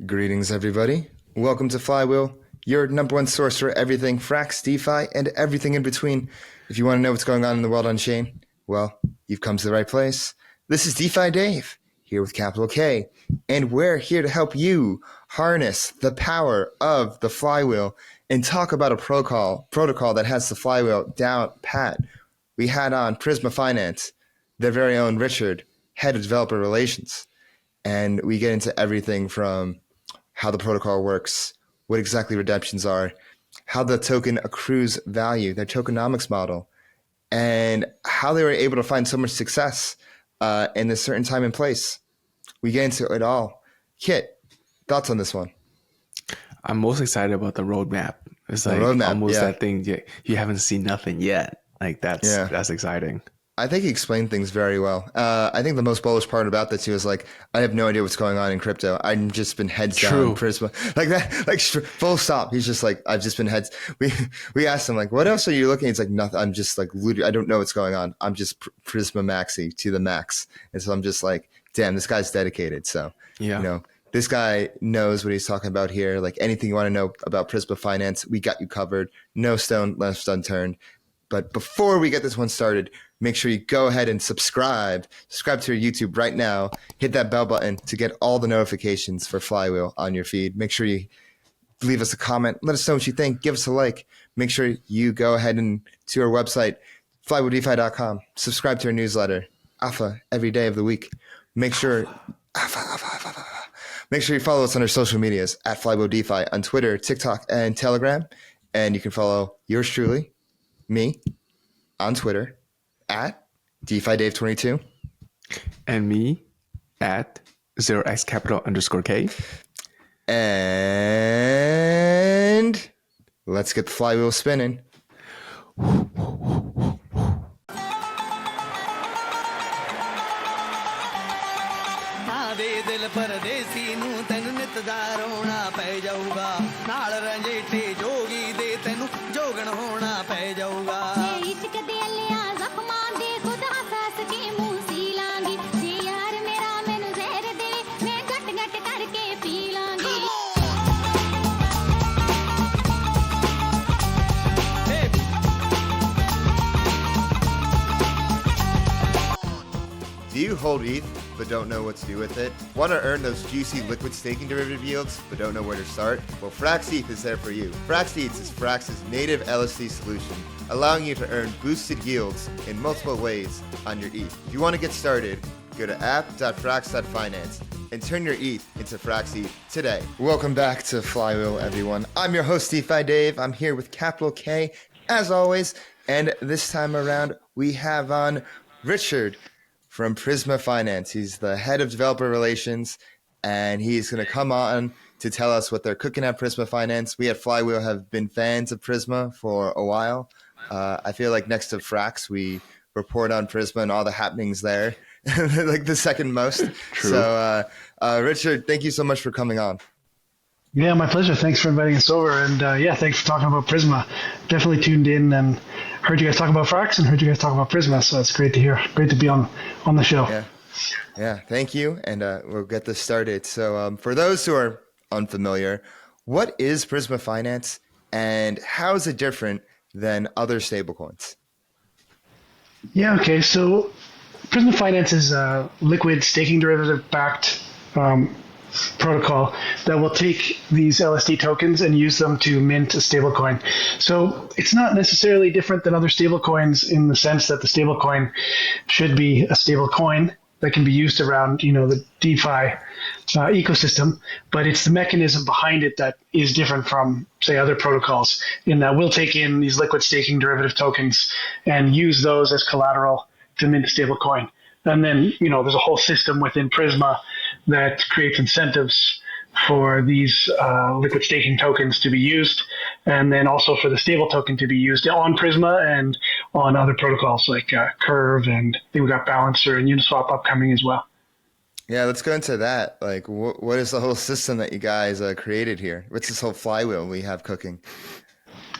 Greetings, everybody. Welcome to Flywheel, your number one source for everything Frax, DeFi, and everything in between. If you want to know what's going on in the world on chain, well, you've come to the right place. This is DeFi Dave, here with capital K, and we're here to help you harness the power of the Flywheel and talk about a protocol that has the Flywheel down pat. We had on Prisma Finance, their very own Richard, head of developer relations, and we get into everything from how the protocol works, what exactly redemptions are, how the token accrues value, their tokenomics model, and how they were able to find so much success in a certain time and place. We get into it all. Kit, thoughts on this one? I'm most excited about the roadmap. It's like almost that thing you haven't seen nothing yet. Like that's exciting. I think he explained things very well. I think the most bullish part about this too is like, I have no idea what's going on in crypto. I've just been heads down Prisma. Like that, like full stop. He's just like, I've just been heads. We asked him like, what else are you looking? He's like, nothing. I'm just like, I don't know what's going on. I'm just Prisma maxi to the max. And so I'm just like, damn, this guy's dedicated. So, this guy knows what he's talking about here. Like anything you want to know about Prisma Finance, we got you covered. No stone left unturned. But before we get this one started, make sure you go ahead and subscribe to our YouTube right now. Hit that bell button to get all the notifications for Flywheel on your feed. Make sure you leave us a comment. Let us know what you think. Give us a like. Make sure you go ahead and to our website, flywheeldefi.com. Subscribe to our newsletter, Alpha, every day of the week. Make sure you follow us on our social medias at Flywheel DeFi on Twitter, TikTok, and Telegram. And you can follow yours truly, me, on Twitter at DeFiDave22. And me at 0xcapital_K. And let's get the flywheel spinning. परदेसी नू तेनू नितजार होना पै जाऊगा नाल रंजेठे जोगी दे तेनू जोगन होना पै जाऊगा इश्क दे अलिया जख्मां दे खुद हंस के मुंह सी लांगी जे यार मेरा मैनू जहर दे मैं घट घट करके P Langi Do you hold ETH but don't know what to do with it? Want to earn those juicy liquid staking derivative yields but don't know where to start? Well, Frax ETH is there for you. Frax ETH is Frax's native LSD solution, allowing you to earn boosted yields in multiple ways on your ETH. If you want to get started, go to app.frax.finance and turn your ETH into Frax ETH today. Welcome back to Flywheel, everyone. I'm your host, DeFi Dave. I'm here with capital K, as always, and this time around we have on Richard from Prisma Finance. He's the head of developer relations, and he's going to come on to tell us what they're cooking at Prisma Finance. We at Flywheel have been fans of Prisma for a while. I feel like next to Frax, we report on Prisma and all the happenings there, like the second most. True. So, Richard, thank you so much for coming on. Yeah, my pleasure. Thanks for inviting us over. And thanks for talking about Prisma. Definitely tuned in and heard you guys talk about Frax and heard you guys talk about Prisma. So it's great to hear. Great to be on the show. Yeah. Thank you. And we'll get this started. So for those who are unfamiliar, what is Prisma Finance and how is it different than other stablecoins? Yeah, okay. So Prisma Finance is a liquid staking derivative backed protocol that will take these LSD tokens and use them to mint a stablecoin. So it's not necessarily different than other stablecoins in the sense that the stablecoin should be a stablecoin that can be used around, the DeFi ecosystem, but it's the mechanism behind it that is different from, say, other protocols in that we'll take in these liquid staking derivative tokens and use those as collateral to mint a stablecoin. And then, there's a whole system within Prisma that creates incentives for these liquid staking tokens to be used, and then also for the stable token to be used on Prisma and on other protocols like Curve, and I think we got Balancer and Uniswap upcoming as well. Yeah, let's go into that. Like, what is the whole system that you guys created here? What's this whole flywheel we have cooking?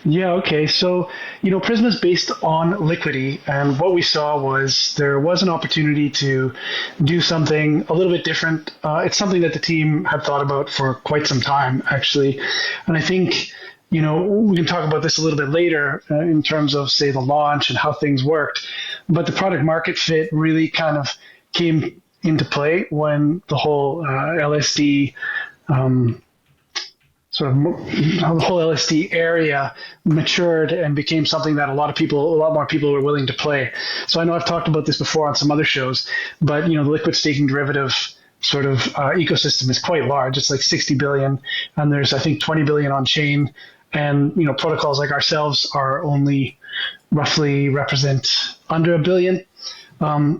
Yeah, okay. So, Prisma is based on Liquidity, and what we saw was there was an opportunity to do something a little bit different. It's something that the team had thought about for quite some time, actually. And I think, we can talk about this a little bit later in terms of, say, the launch and how things worked. But the product market fit really kind of came into play when the whole LSD sort of the whole LSD area matured and became something that a lot more people were willing to play. So I know I've talked about this before on some other shows, but the liquid staking derivative sort of ecosystem is quite large. It's like 60 billion, and there's I think 20 billion on chain, and protocols like ourselves are only roughly represent under a billion.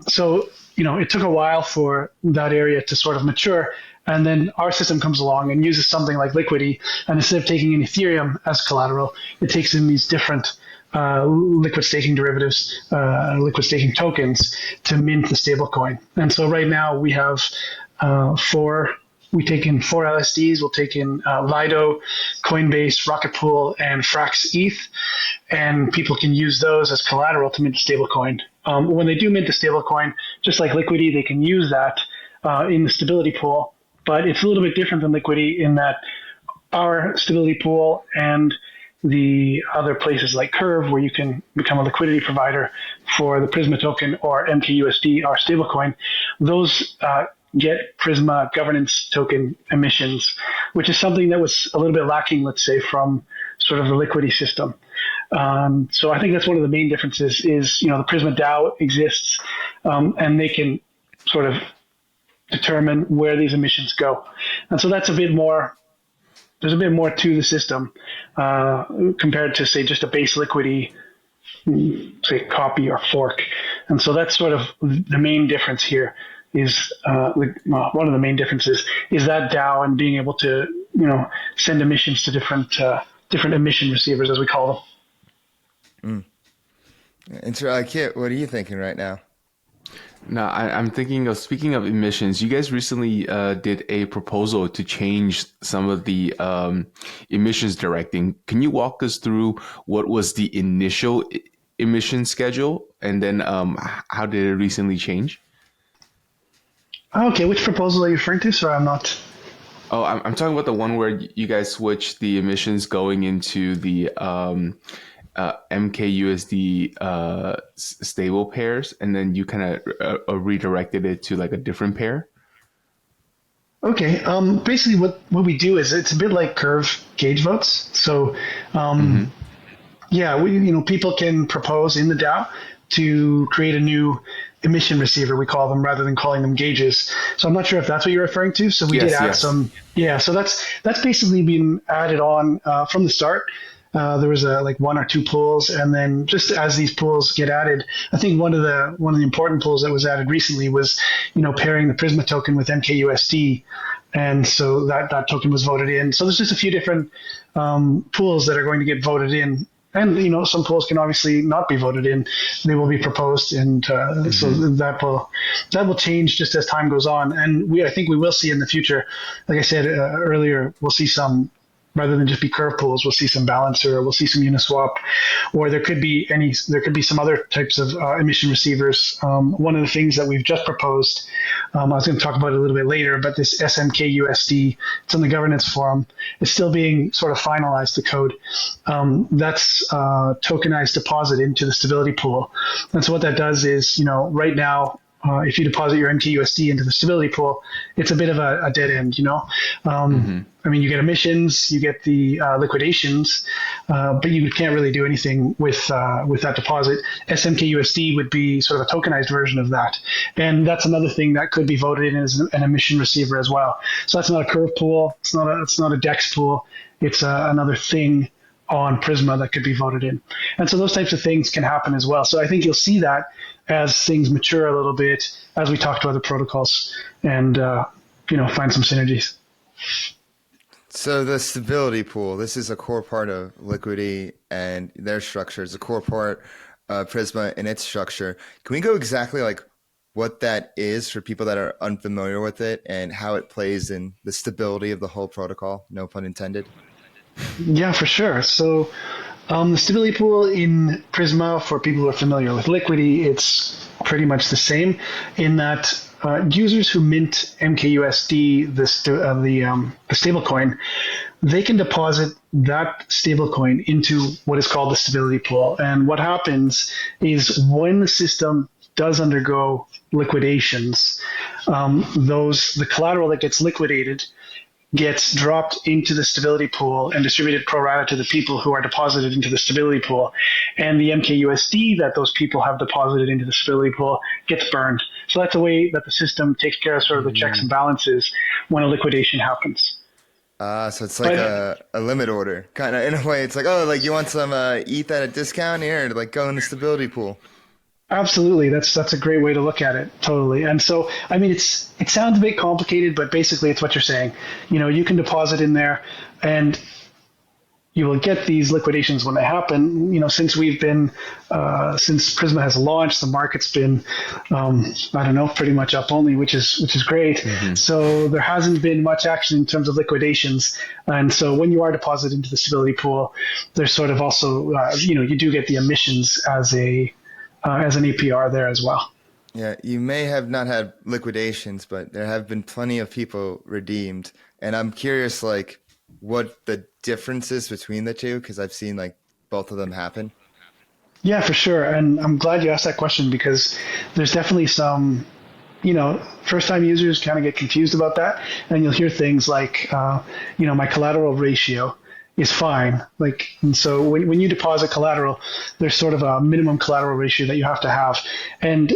So it took a while for that area to sort of mature. And then our system comes along and uses something like Liquidity. And instead of taking in Ethereum as collateral, it takes in these different liquid staking derivatives, liquid staking tokens to mint the stablecoin. And so right now we have we take in four LSDs. We'll take in Lido, Coinbase, Rocket Pool, and Frax ETH. And people can use those as collateral to mint the stablecoin. When they do mint the stablecoin, just like Liquidity, they can use that in the stability pool. But it's a little bit different than Liquidity in that our stability pool and the other places like Curve, where you can become a liquidity provider for the Prisma token or smkUSD, our stablecoin, those get Prisma governance token emissions, which is something that was a little bit lacking, let's say, from sort of the Liquidity system. So I think that's one of the main differences is, the Prisma DAO exists, and they can sort of determine where these emissions go. And so that's there's a bit more to the system compared to, say, just a base Liquidity, say, copy or fork. And so that's sort of the main difference here is one of the main differences is that DAO and being able to, send emissions to different emission receivers, as we call them. And so, Kit, what are you thinking right now? No, I'm thinking of, speaking of emissions, you guys recently did a proposal to change some of the emissions directing. Can you walk us through what was the initial emission schedule and then how did it recently change? Okay, which proposal are you referring to? Sorry, I'm not. Oh, I'm talking about the one where you guys switched the emissions going into the smkUSD stable pairs, and then you kind of redirected it to like a different pair. Okay. Basically, what we do is it's a bit like Curve gauge votes. So, yeah, people can propose in the DAO to create a new emission receiver, we call them, rather than calling them gauges. So I'm not sure if that's what you're referring to. So we did add some. Yeah. So that's basically been added on from the start. There was like one or two pools, and then just as these pools get added, I think one of the important pools that was added recently was, pairing the Prisma token with mkUSD, and so that token was voted in. So there's just a few different pools that are going to get voted in, and some pools can obviously not be voted in; they will be proposed, and so that will change just as time goes on. And I think we will see in the future, like I said earlier, we'll see some. Rather than just be curve pools, we'll see some balancer, we'll see some Uniswap, or there could be some other types of emission receivers. One of the things that we've just proposed, I was going to talk about it a little bit later, but this smkUSD, it's on the governance forum, it's still being sort of finalized, the code. That's tokenized deposit into the stability pool. And so what that does is, right now, if you deposit your mkUSD into the stability pool, it's a bit of a dead end, I mean, you get emissions, you get the liquidations, but you can't really do anything with that deposit. smkUSD would be sort of a tokenized version of that. And that's another thing that could be voted in as an emission receiver as well. So that's not a curve pool. It's not a DEX pool. It's another thing on Prisma that could be voted in. And so those types of things can happen as well. So I think you'll see that as things mature a little bit, as we talk to other protocols and, find some synergies. So the stability pool, this is a core part of Liquidity and their structure. It's a core part of Prisma and its structure. Can we go exactly like what that is for people that are unfamiliar with it and how it plays in the stability of the whole protocol? No pun intended. Yeah, for sure. So The stability pool in Prisma, for people who are familiar with Liquidity, it's pretty much the same in that users who mint smkUSD, the stablecoin, they can deposit that stablecoin into what is called the stability pool. And what happens is when the system does undergo liquidations, the collateral that gets liquidated gets dropped into the stability pool and distributed pro rata to the people who are deposited into the stability pool. And the MKUSD that those people have deposited into the stability pool gets burned. So that's a way that the system takes care of sort of the checks and balances when a liquidation happens. So it's like a limit order, kind of, in a way. It's like, oh, like you want some ETH at a discount here, like go in the stability pool. Absolutely, that's a great way to look at it. Totally. And so, I mean, it sounds a bit complicated, but basically, it's what you're saying. You can deposit in there, and you will get these liquidations when they happen. Since since Prisma has launched, the market's been, I don't know, pretty much up only, which is great. Mm-hmm. So there hasn't been much action in terms of liquidations. And so when you are deposited into the stability pool, there's sort of also, you do get the emissions as an APR there as well. Yeah, you may have not had liquidations, but there have been plenty of people redeemed. And I'm curious, like, what the difference is between the two, because I've seen like both of them happen. Yeah, for sure. And I'm glad you asked that question, because there's definitely some, first time users kind of get confused about that. And you'll hear things like, my collateral ratio is fine. And so when you deposit collateral, there's sort of a minimum collateral ratio that you have to have. And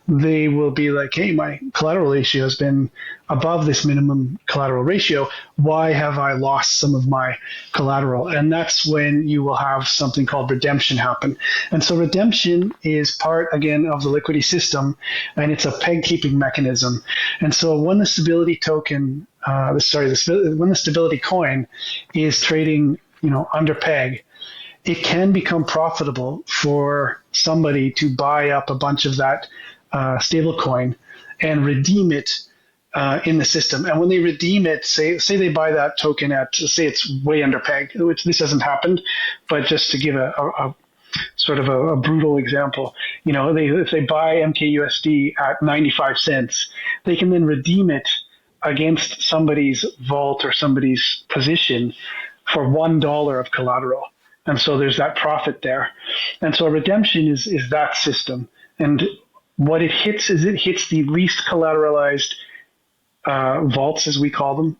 they will be like, hey, my collateral ratio has been above this minimum collateral ratio. Why have I lost some of my collateral? And that's when you will have something called redemption happen. And so redemption is part, again, of the liquidity system, and it's a peg keeping mechanism. And so when the stability token, when the stability coin is trading, under peg, it can become profitable for somebody to buy up a bunch of that stable coin and redeem it in the system. And when they redeem it, say they buy that token at, say it's way under peg, which this hasn't happened, but just to give a sort of a brutal example, if they buy MKUSD at 95 cents, they can then redeem it against somebody's vault or somebody's position for $1 of collateral. And so there's that profit there. And so a redemption is that system. And what it hits is it hits the least collateralized vaults, as we call them,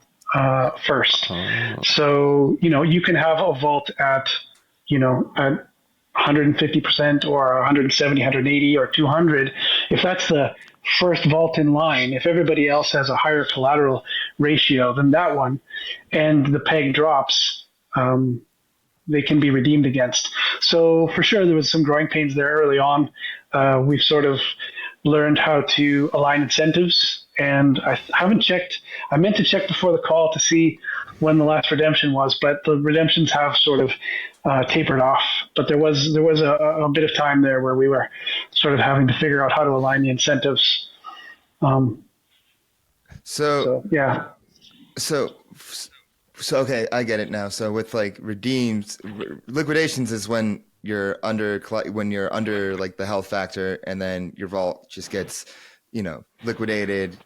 first. Oh. So, you can have a vault at 150% or 170, 180 or 200. If that's the first vault in line, if everybody else has a higher collateral ratio than that one, and the peg drops, they can be redeemed against. So for sure, there was some growing pains there early on. We've sort of learned how to align incentives, and I haven't checked. I meant to check before the call to see when the last redemption was, but the redemptions have sort of tapered off. But there was a bit of time there where we were sort of having to figure out how to align the incentives. So yeah. So okay, I get it now. So with like liquidations is when you're under like the health factor, and then your vault just gets, liquidated,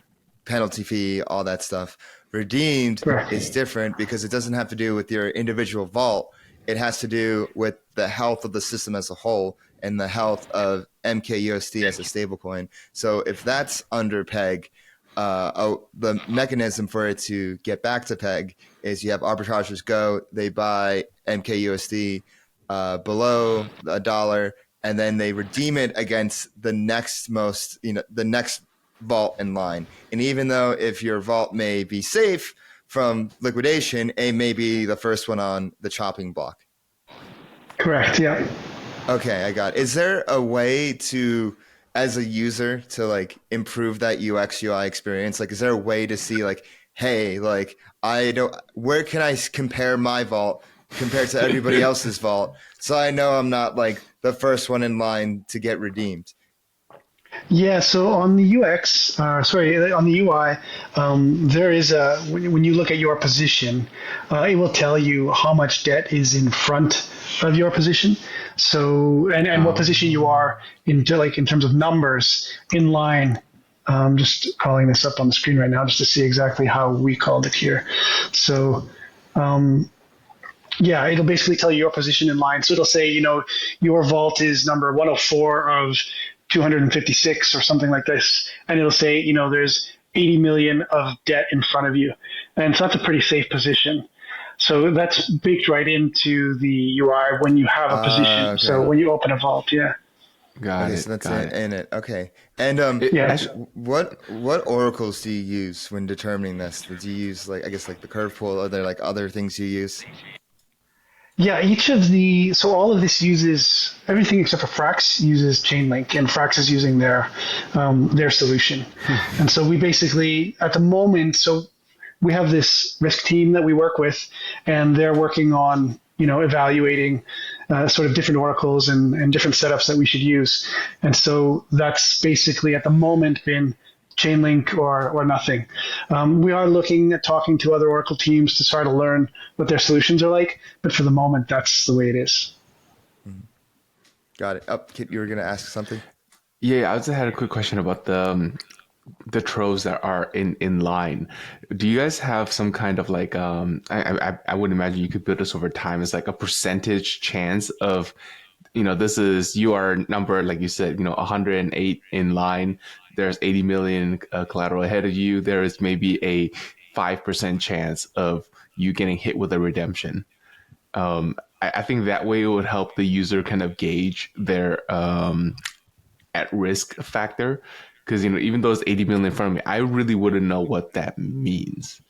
penalty fee, all that stuff. Redeemed is different because it doesn't have to do with your individual vault. It has to do with the health of the system as a whole and the health of MKUSD as a stablecoin. So if that's under peg, the mechanism for it to get back to peg is you have arbitrageurs go, they buy MKUSD below $1, and then they redeem it against the next the next vault in line. And even though if your vault may be safe from liquidation, it may be the first one on the chopping block. Correct. Yeah. Okay, I got it. Is there a way to, as a user, to like improve that UX UI experience? Like, is there a way to see like, hey, like where can I compare my vault compared to everybody else's vault, so I know I'm not like the first one in line to get redeemed? Yeah, so on the UX, on the UI, there is when you look at your position, it will tell you how much debt is in front of your position. So, and what position you are in terms of numbers in line. Just calling this up on the screen right now just to see exactly how we called it here. So, yeah, it'll basically tell you your position in line. So it'll say, your vault is number 104 of 256 or something like this. And it'll say, there's 80 million of debt in front of you. And so that's a pretty safe position. So that's baked right into the UI when you have a position. Okay. So when you open a vault, yeah. Got Okay, it. so that's Got it it. in it. Okay. And Yeah. Actually, what oracles do you use when determining this? Do you use like, I guess, like the curve pool? Are there like other things you use? Yeah, so all of this uses everything except for Frax uses Chainlink, and Frax is using their solution. And so we basically, at the moment, so we have this risk team that we work with, and they're working on, evaluating sort of different oracles and different setups that we should use. And so that's basically at the moment been Chainlink or nothing. We are looking at talking to other Oracle teams to try to learn what their solutions are like, but for the moment, that's the way it is. Got it. Oh, Kit, you were gonna ask something? yeah, I just had a quick question about the troves that are in line. Do you guys have some kind of like I would imagine you could build this over time. It's like a percentage chance of, this is you are number, like you said, 108 in line. There's 80 million collateral ahead of you. There is maybe a 5% chance of you getting hit with a redemption. I think that way it would help the user kind of gauge their at risk factor. Because, even though it's 80 million in front of me, I really wouldn't know what that means,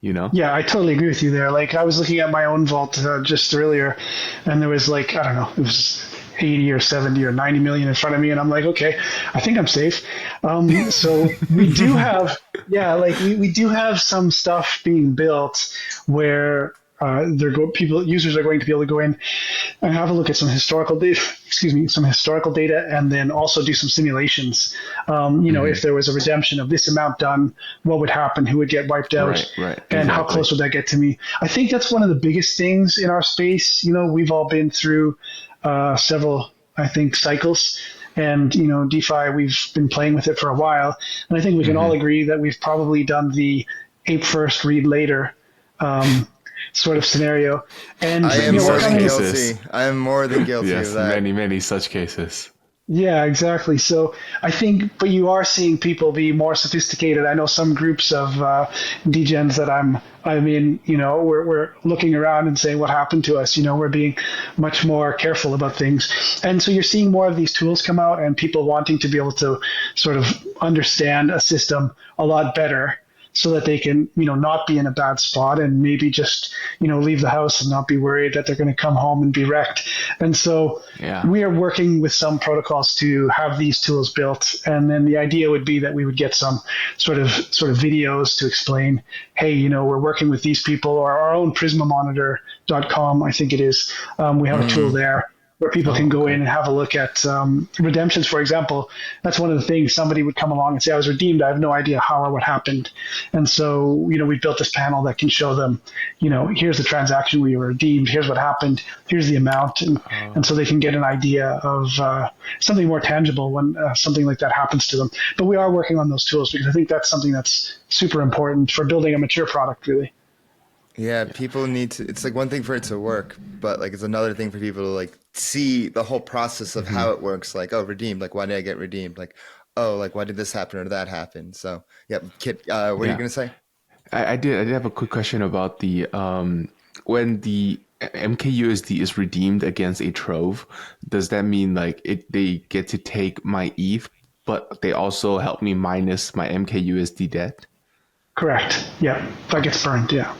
you know? Yeah, I totally agree with you there. Like I was looking at my own vault just earlier, and there was like, I don't know, it was 80 or 70 or 90 million in front of me, and I'm like, okay, I think I'm safe. So we do have, yeah, like we do have some stuff being built where users are going to be able to go in and have a look at some historical data, and then also do some simulations. If there was a redemption of this amount done, what would happen? Who would get wiped out? Right, And how exactly. close would that get to me? I think that's one of the biggest things in our space. We've all been through several, I think, cycles. And, DeFi, we've been playing with it for a while. And I think we can all agree that we've probably done the ape first, read later sort of scenario. And I am more we're than coming. cases. guilty. I am more than guilty Yes, of that. many such cases. Yeah, exactly. So I think, but you are seeing people be more sophisticated. I know some groups of degens that I'm in, we're looking around and saying what happened to us. We're being much more careful about things. And so you're seeing more of these tools come out and people wanting to be able to sort of understand a system a lot better so that they can, not be in a bad spot and maybe just, leave the house and not be worried that they're going to come home and be wrecked. And so Yeah. we are working with some protocols to have these tools built. And then the idea would be that we would get some sort of videos to explain, hey, we're working with these people, or our own prismamonitor.com, I think it is. We have a tool there where people can go in and have a look at redemptions, for example. That's one of the things. Somebody would come along and say, I was redeemed. I have no idea how or what happened. And so, we built this panel that can show them, here's the transaction where you were redeemed. Here's what happened. Here's the amount. And so they can get an idea of something more tangible when something like that happens to them. But we are working on those tools because I think that's something that's super important for building a mature product, really. Yeah, people need to. It's like one thing for it to work, but like it's another thing for people to like see the whole process of how it works. Like, oh, redeemed. Like, why did I get redeemed? Like, oh, like why did this happen or that happen? So, yeah, Kit, what are you gonna say? I did have a quick question about the when the MKUSD is redeemed against a trove, does that mean like they get to take my ETH, but they also help me minus my MKUSD debt? Correct. Yeah. That gets burned. Yeah.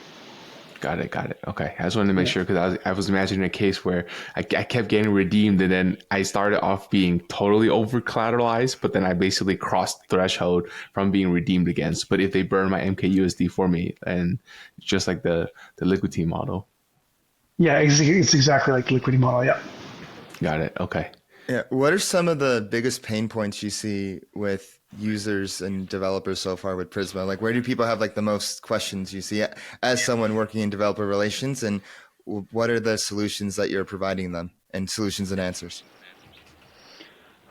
Got it. Okay. I just wanted to make sure because I was imagining a case where I kept getting redeemed and then I started off being totally over collateralized, but then I basically crossed the threshold from being redeemed against. But if they burn my MKUSD for me, and just like the liquidity model. Yeah. It's exactly like the liquidity model. Yeah. Got it. Okay. Yeah. What are some of the biggest pain points you see with users and developers so far with Prisma? Like, where do people have like the most questions you see as someone working in developer relations, and what are the solutions that you're providing them, and solutions and answers?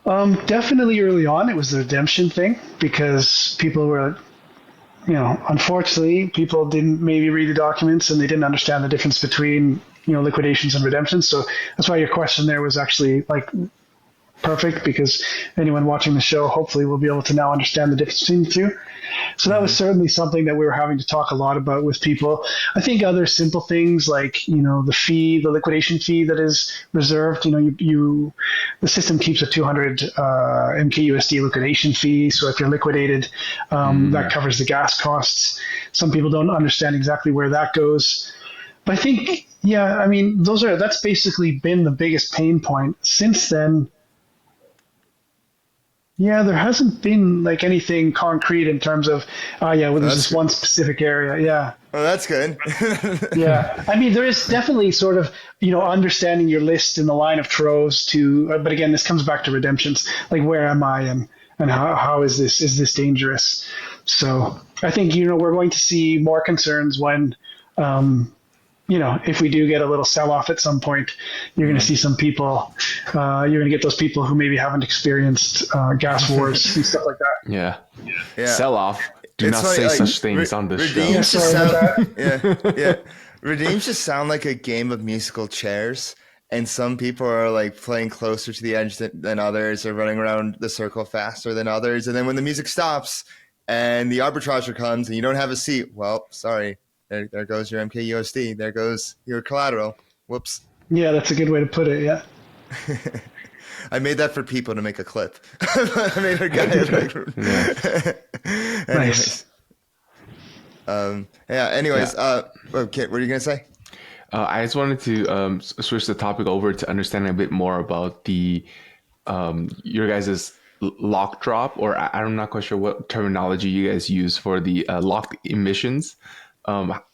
Definitely early on, it was the redemption thing because people were, unfortunately, people didn't maybe read the documents and they didn't understand the difference between, liquidations and redemptions. So that's why your question there was actually like perfect, because anyone watching the show hopefully will be able to now understand the difference between the two. So that was certainly something that we were having to talk a lot about with people. I think other simple things like, the fee, the liquidation fee that is reserved, the system keeps a 200 MKUSD liquidation fee. So if you're liquidated, that covers the gas costs. Some people don't understand exactly where that goes. But I think, that's basically been the biggest pain point. Since then, yeah, there hasn't been like anything concrete in terms of, there's this one specific area. Yeah. Oh, that's good. Yeah. I mean, there is definitely sort of, understanding your list in the line of throws to, but again, this comes back to redemptions. Like, where am I and how is this dangerous? So I think, we're going to see more concerns when, if we do get a little sell-off at some point, you're going to see some people, you're going to get those people who maybe haven't experienced gas wars and stuff like that. Yeah. Yeah. Sell-off. Do not say such things on this show. Redeems just sound, yeah. Redeems just sound like a game of musical chairs, and some people are like playing closer to the edge than others, or running around the circle faster than others. And then when the music stops and the arbitrager comes and you don't have a seat, well, sorry. There goes your MKUSD. There goes your collateral. Whoops. Yeah, that's a good way to put it. Yeah. I made that for people to make a clip. I made a guy. Anyways. Anyways. Okay, what are you gonna say? I just wanted to switch the topic over to understanding a bit more about the your guys's lock drop, or I'm not quite sure what terminology you guys use for the locked emissions. What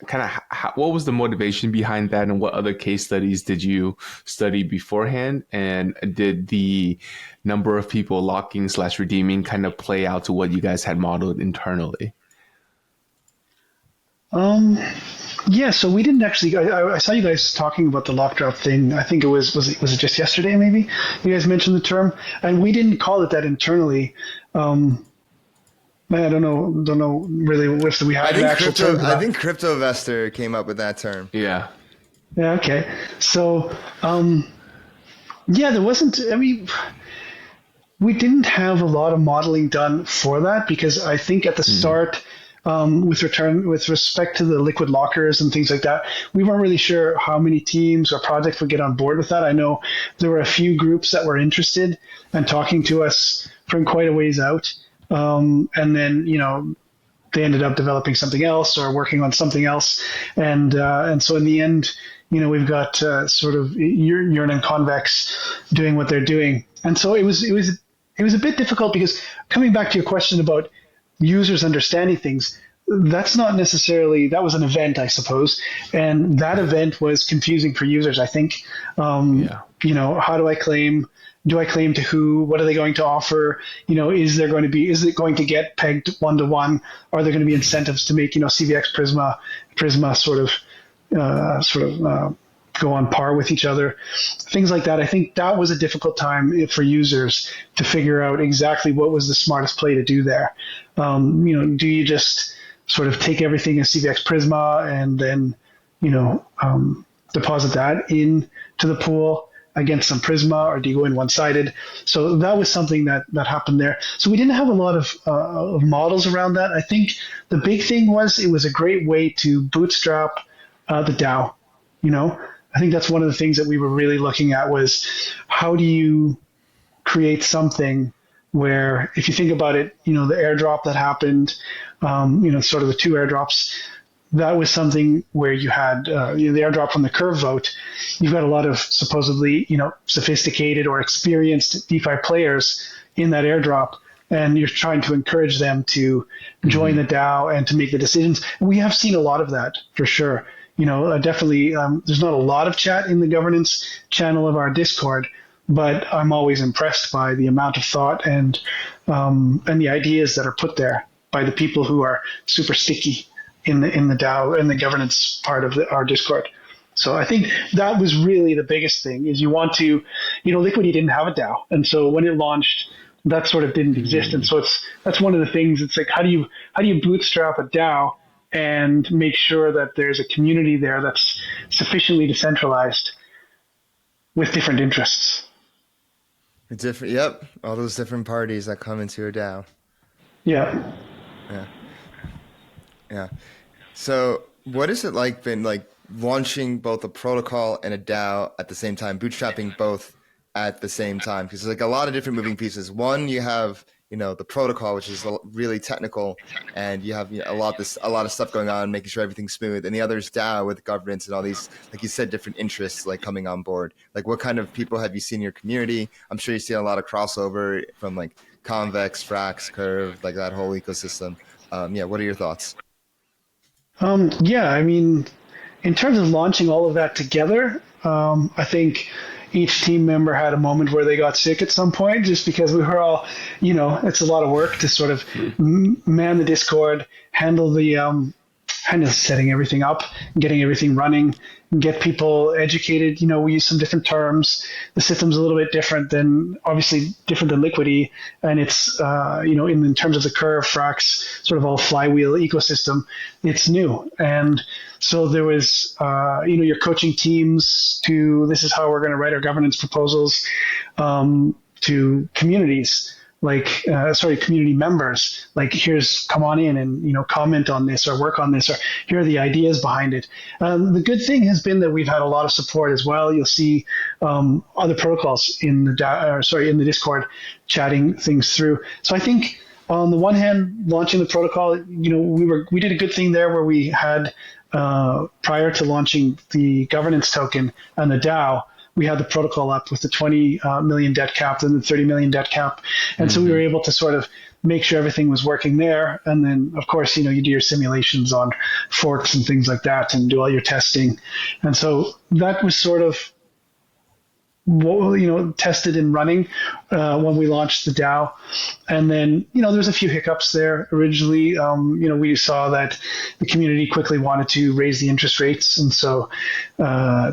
was the motivation behind that, and what other case studies did you study beforehand, and did the number of people locking / redeeming kind of play out to what you guys had modeled internally? So we didn't actually. I saw you guys talking about the lock drop thing. I think it was it just yesterday? Maybe you guys mentioned the term, and we didn't call it that internally. I don't know really if we had an actual term. I think Crypto Investor came up with that term. Yeah. Yeah. Okay. So, there wasn't. I mean, we didn't have a lot of modeling done for that, because I think at the start, with respect to the liquid lockers and things like that, we weren't really sure how many teams or projects would get on board with that. I know there were a few groups that were interested and talking to us from quite a ways out. And then, they ended up developing something else or working on something else. And so in the end, we've got sort of Yearn and Convex doing what they're doing. And so it was a bit difficult, because coming back to your question about users understanding things, that's not necessarily, that was an event, I suppose. And that event was confusing for users, I think. How do I claim? Do I claim to who? What are they going to offer? Is it going to get pegged 1-to-1? Are there going to be incentives to make, CVX Prisma sort of go on par with each other? Things like that. I think that was a difficult time for users to figure out exactly what was the smartest play to do there. Do you just sort of take everything in CVX Prisma and then, deposit that into the pool against some Prisma, or do you go in one-sided? So that was something that happened there. So we didn't have a lot of models around that. I think the big thing was it was a great way to bootstrap the DAO. I think that's one of the things that we were really looking at, was how do you create something where, if you think about it, the airdrop that happened, sort of the two airdrops, that was something where you had the airdrop from the Curve vote. You've got a lot of supposedly, sophisticated or experienced DeFi players in that airdrop, and you're trying to encourage them to join the DAO and to make the decisions. And we have seen a lot of that for sure. Definitely, there's not a lot of chat in the governance channel of our Discord, but I'm always impressed by the amount of thought and the ideas that are put there by the people who are super sticky in the DAO and the governance part of our Discord. So I think that was really the biggest thing is you want to, Liquidity didn't have a DAO. And so when it launched, that sort of didn't exist. And so that's one of the things. It's like, how do you bootstrap a DAO and make sure that there's a community there that's sufficiently decentralized with different interests? Yep. All those different parties that come into a DAO. Yeah. Yeah. Yeah. So what is it like been like launching both a protocol and a DAO at the same time, bootstrapping both at the same time? Because there's like a lot of different moving pieces. One, you have, the protocol, which is really technical, and you have a lot of stuff going on, making sure everything's smooth. And the other is DAO with governance and all these, like you said, different interests like coming on board. Like what kind of people have you seen in your community? I'm sure you see a lot of crossover from like Convex, Frax, Curve, like that whole ecosystem. What are your thoughts? I mean, in terms of launching all of that together, I think each team member had a moment where they got sick at some point, just because we were all, it's a lot of work to sort of man the Discord, handle setting everything up, getting everything running, get people educated. We use some different terms. The system's a little bit different than Liquidity, and it's in terms of the Curve, Frax, sort of all Flywheel ecosystem, it's new. And so there was you're coaching teams to, this is how we're going to write our governance proposals, to communities. Community members, like, come on in and, comment on this or work on this, or here are the ideas behind it. The good thing has been that we've had a lot of support as well. You'll see other protocols in the Discord chatting things through. So I think on the one hand, launching the protocol, we did a good thing there where we had, prior to launching the governance token and the DAO, we had the protocol up with the 20 million debt cap and the 30 million debt cap. And so we were able to sort of make sure everything was working there. And then, of course, you do your simulations on forks and things like that and do all your testing. And so that was sort of, tested and running when we launched the DAO. And then, there's a few hiccups there. Originally, we saw that the community quickly wanted to raise the interest rates. And so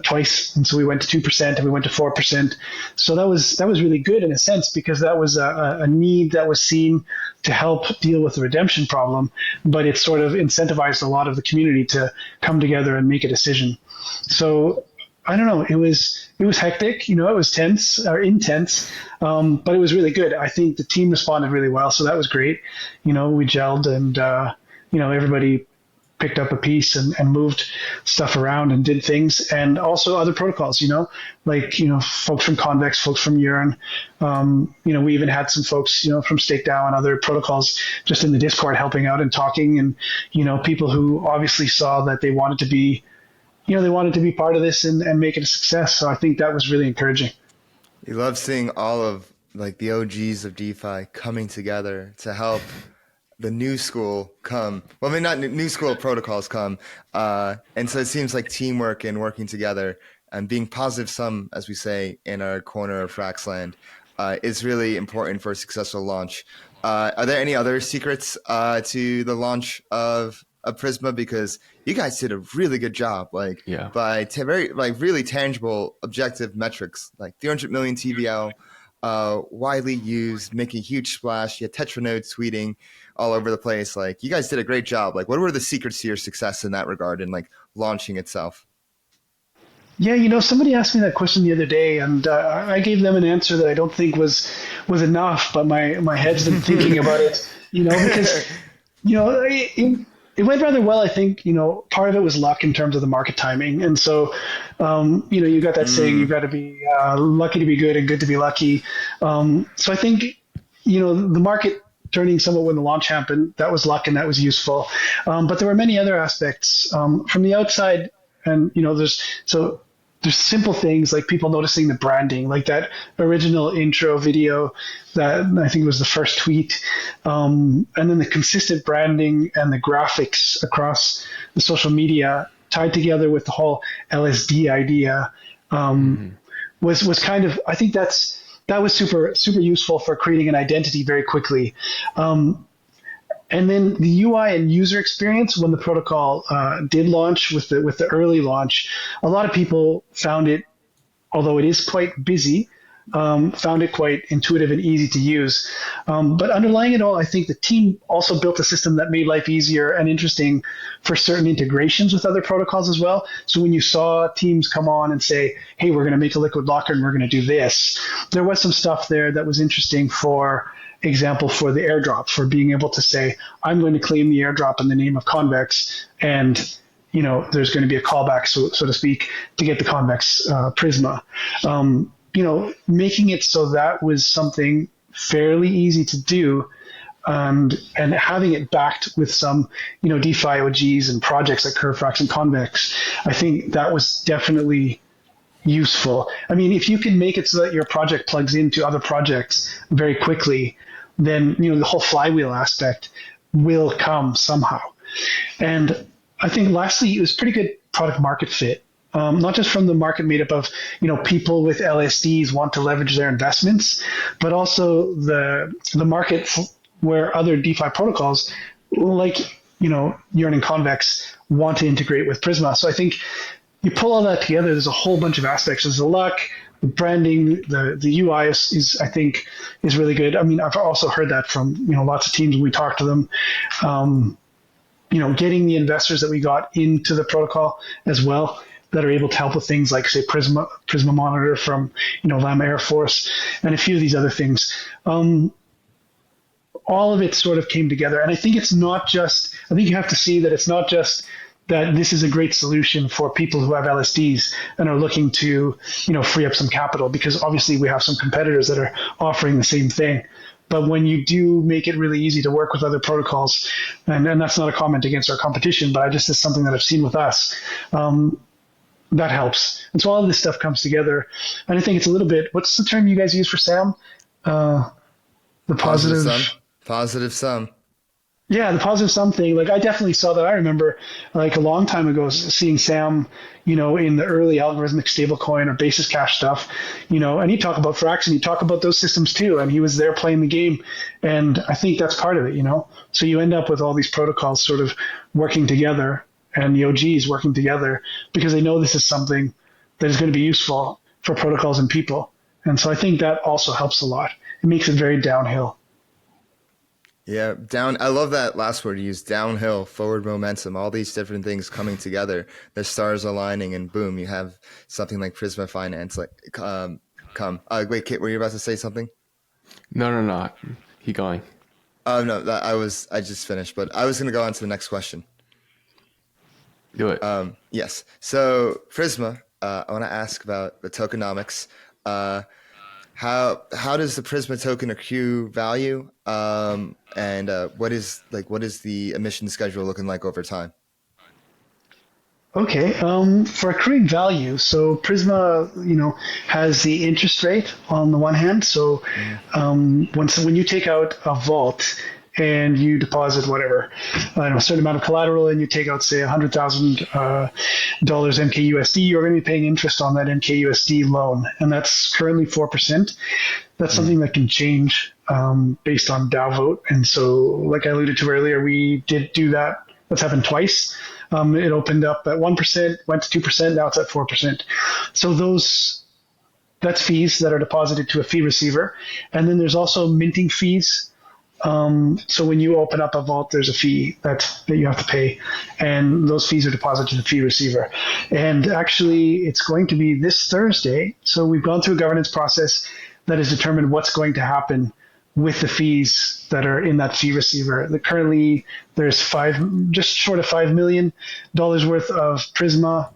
twice. And so we went to 2% and we went to 4%. So that was really good in a sense, because that was a need that was seen to help deal with the redemption problem. But it sort of incentivized a lot of the community to come together and make a decision. So I don't know. It was hectic. It was intense, but it was really good. I think the team responded really well, so that was great. We gelled, and everybody picked up a piece and moved stuff around and did things, and also other protocols. Folks from Convex, folks from Yearn. We even had some folks, from StakeDAO and other protocols just in the Discord helping out and talking, and people who obviously saw that they wanted to be. They wanted to be part of this and make it a success. So I think that was really encouraging. You love seeing all of like the OGs of DeFi coming together to help the new school come. Well, I mean, not new school protocols come. And so it seems like teamwork and working together and being positive sum, as we say in our corner of Fraxland, is really important for a successful launch. Are there any other secrets to the launch of Prisma? Because you guys did a really good job, by very really tangible, objective metrics, like 300 million TVL, widely used, making a huge splash. You had Tetranode tweeting all over the place. Like, you guys did a great job. Like, what were the secrets to your success in that regard and like launching itself? Yeah, somebody asked me that question the other day, and I gave them an answer that I don't think was enough, but my head's been thinking about it, because it went rather well. I think, part of it was luck in terms of the market timing. And so, you got that saying, you've got to be lucky to be good and good to be lucky. So I think, the market turning somewhat when the launch happened, that was luck and that was useful. But there were many other aspects from the outside. And, there's simple things like people noticing the branding, like that original intro video that I think was the first tweet. And then the consistent branding and the graphics across the social media tied together with the whole LSD idea was kind of, I think that was super useful for creating an identity very quickly. And then the UI and user experience when the protocol did launch with the early launch, a lot of people found it, although it is quite busy, found it quite intuitive and easy to use. But underlying it all, I think the team also built a system that made life easier and interesting for certain integrations with other protocols as well. So when you saw teams come on and say, hey, we're going to make a liquid locker and we're going to do this, there was some stuff there that was interesting, for example, for the airdrop, for being able to say, I'm going to claim the airdrop in the name of Convex, and there's going to be a callback, so to speak, to get the Convex Prisma. Making it so that was something fairly easy to do, and having it backed with some, DeFi OGs and projects like Frax and Convex, I think that was definitely useful. I mean, if you can make it so that your project plugs into other projects very quickly, then the whole flywheel aspect will come somehow. And I think lastly, it was pretty good product market fit. Not just from the market made up of people with LSDs want to leverage their investments, but also the market where other DeFi protocols like Yearn and Convex want to integrate with Prisma. So I think you pull all that together, there's a whole bunch of aspects. There's the luck, the branding, the UI is I think is really good. I mean, I've also heard that from lots of teams when we talk to them. Getting the investors that we got into the protocol as well, that are able to help with things like, say, Prisma Monitor from Llama Air Force, and a few of these other things. All of it sort of came together, and I think it's not just. I think you have to see that it's not just that this is a great solution for people who have LSDs and are looking to, free up some capital, because obviously we have some competitors that are offering the same thing. But when you do make it really easy to work with other protocols, and that's not a comment against our competition, but it's just something that I've seen with us, that helps. And so all of this stuff comes together. And I think it's a little bit, what's the term you guys use for SAM? The positive sum. Yeah, the positive sum thing. Like, I definitely saw that. I remember, like, a long time ago, seeing Sam, in the early algorithmic stablecoin or basis cash stuff, and he'd talk about Frax and he'd talk about those systems too. And he was there playing the game. And I think that's part of it, So you end up with all these protocols sort of working together, and the OGs working together, because they know this is something that is going to be useful for protocols and people. And so I think that also helps a lot. It makes it very downhill. Yeah, I love that last word you used, downhill, forward momentum, all these different things coming together, the stars aligning, and boom, you have something like Prisma Finance. Like, wait, Kit, were you about to say something? No. Keep going. No, I just finished, but I was going to go on to the next question. Do it. Yes. So Prisma, I want to ask about the tokenomics. How does the Prisma token accrue value? And what is the emission schedule looking like over time? Okay. For accruing value, so Prisma, has the interest rate on the one hand. So when you take out a vault and you deposit whatever, a certain amount of collateral, and you take out, say, $100,000 MKUSD, you're going to be paying interest on that MKUSD loan, and that's currently 4%. That's something that can change based on DAO vote. And so, like I alluded to earlier, we did do that. That's happened twice. It opened up at 1%, went to 2%, now it's at 4%. So that's fees that are deposited to a fee receiver. And then there's also minting fees. So when you open up a vault, there's a fee that you have to pay, and those fees are deposited to the fee receiver. And actually, it's going to be this Thursday. So we've gone through a governance process that has determined what's going to happen with the fees that are in that fee receiver. Currently, there's just short of $5 million worth of Prisma,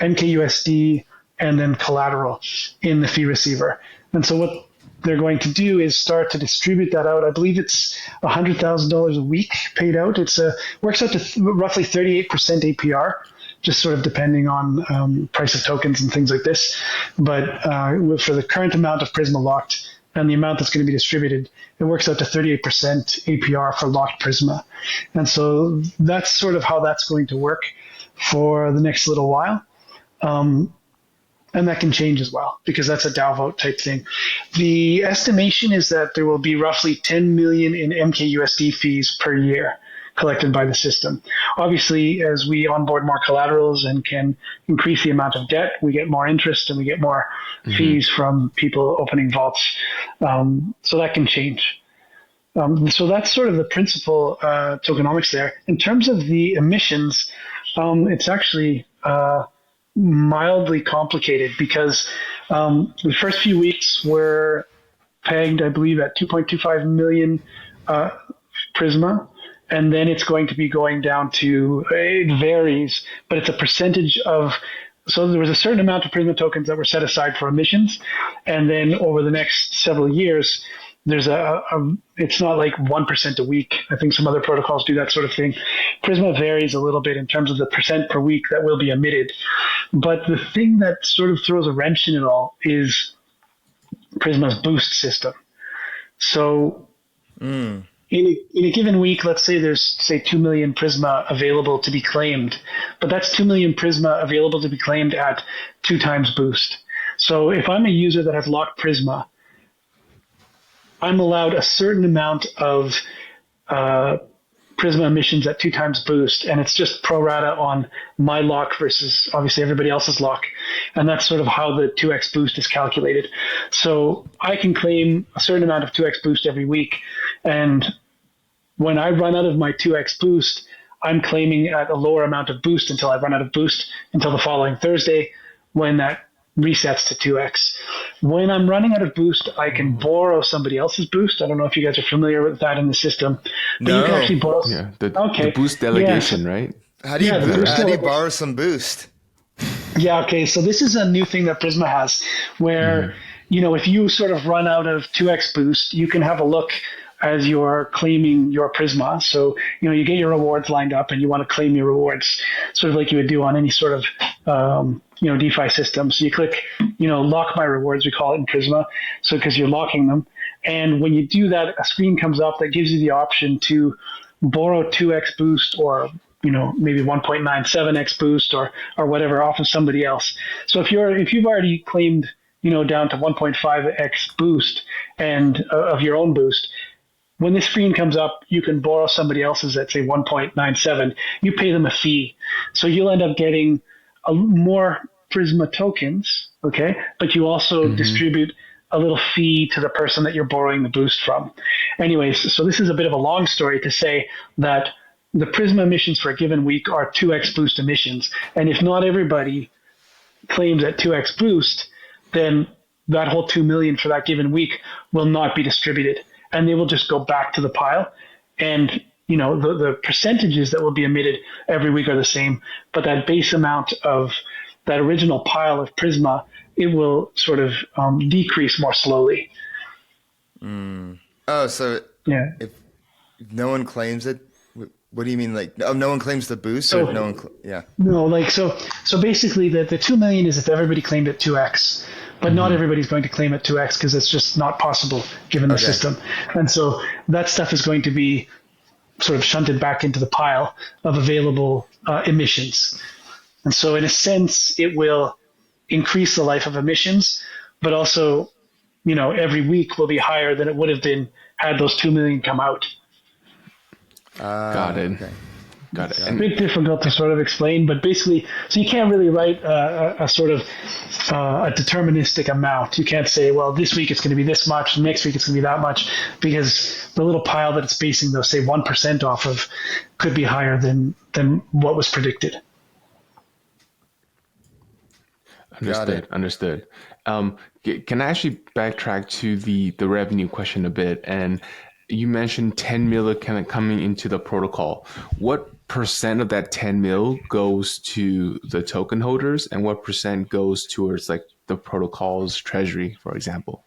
MKUSD, and then collateral in the fee receiver. And so what they're going to do is start to distribute that out. I believe it's $100,000 a week paid out. Works out to roughly 38% APR, just sort of depending on price of tokens and things like this. But for the current amount of Prisma locked and the amount that's going to be distributed, it works out to 38% APR for locked Prisma. And so that's sort of how that's going to work for the next little while. And that can change as well because that's a DAO vote type thing. The estimation is that there will be roughly 10 million in smkUSD fees per year collected by the system. Obviously, as we onboard more collaterals and can increase the amount of debt, we get more interest and we get more fees from people opening vaults. So that can change. So that's sort of the principal tokenomics there. In terms of the emissions, it's actually mildly complicated because the first few weeks were pegged, I believe, at 2.25 million Prisma, and then it's going to be going down to, it varies, but it's a percentage of, so there was a certain amount of Prisma tokens that were set aside for emissions, and then over the next several years, there's it's not like 1% a week. I think some other protocols do that sort of thing. Prisma varies a little bit in terms of the percent per week that will be emitted. But the thing that sort of throws a wrench in it all is Prisma's boost system. So in a given week, let's say there's, say, 2 million Prisma available to be claimed, but that's 2 million Prisma available to be claimed at 2 times boost. So if I'm a user that has locked Prisma, I'm allowed a certain amount of Prisma emissions at 2 times boost, and it's just pro rata on my lock versus obviously everybody else's lock. And that's sort of how the 2x boost is calculated. So I can claim a certain amount of 2x boost every week, and when I run out of my 2x boost, I'm claiming at a lower amount of boost until I run out of boost until the following Thursday, when that resets to 2x. When I'm running out of boost, I can borrow somebody else's boost. I don't know if you guys are familiar with that in the system. But you can actually borrow. Yeah, the boost delegation, right? How do you borrow some boost? Yeah, okay. So this is a new thing that Prisma has where, if you sort of run out of 2x boost, you can have a look as you're claiming your Prisma. So, you get your rewards lined up and you want to claim your rewards sort of like you would do on any sort of, DeFi system. So you click, lock my rewards, we call it in Prisma. So because you're locking them. And when you do that, a screen comes up that gives you the option to borrow 2x boost or, maybe 1.97x boost or whatever off of somebody else. So if you've already claimed, down to 1.5x boost and of your own boost, when this screen comes up, you can borrow somebody else's at, say, 1.97. You pay them a fee. So you'll end up getting more Prisma tokens, okay? But you also distribute a little fee to the person that you're borrowing the boost from. Anyways, so this is a bit of a long story to say that the Prisma emissions for a given week are 2x boost emissions. And if not everybody claims at 2x boost, then that whole 2 million for that given week will not be distributed. And they will just go back to the pile. And, the percentages that will be emitted every week are the same, but that base amount of that original pile of Prisma, it will sort of decrease more slowly. Oh, so yeah. If no one claims it, what do you mean? Like, no one claims the boost? So, or no one, yeah. No, so basically the 2 million is if everybody claimed at 2x. But not everybody's going to claim at 2x because it's just not possible given the system. And so that stuff is going to be sort of shunted back into the pile of available emissions. And so in a sense, it will increase the life of emissions, but also, every week will be higher than it would have been had those 2 million come out. Got it. Okay. Got it. It's a bit difficult to sort of explain, but basically, so you can't really write a sort of a deterministic amount. You can't say, well, this week it's going to be this much, next week it's going to be that much, because the little pile that it's basing those, say, 1% off of could be higher than what was predicted. Understood. Can I actually backtrack to the revenue question a bit? And you mentioned 10 mil kind of coming into the protocol. What percent of that 10 mil goes to the token holders, and what percent goes towards like the protocol's treasury, for example?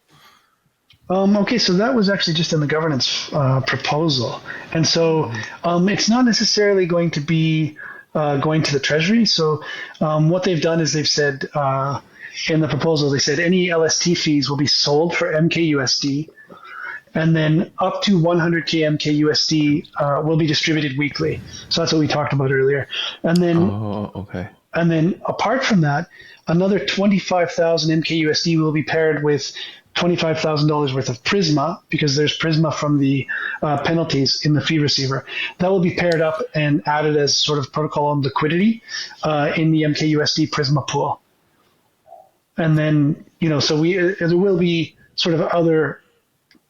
Okay, so that was actually just in the governance proposal. And so it's not necessarily going to be going to the treasury. So what they've done is they've said in the proposal, they said any LST fees will be sold for MKUSD, and then up to 100K MKUSD will be distributed weekly. So that's what we talked about earlier. And then And then apart from that, another 25,000 MKUSD will be paired with $25,000 worth of Prisma, because there's Prisma from the penalties in the fee receiver. That will be paired up and added as sort of protocol on liquidity in the MKUSD Prisma pool. And then, so there will be sort of other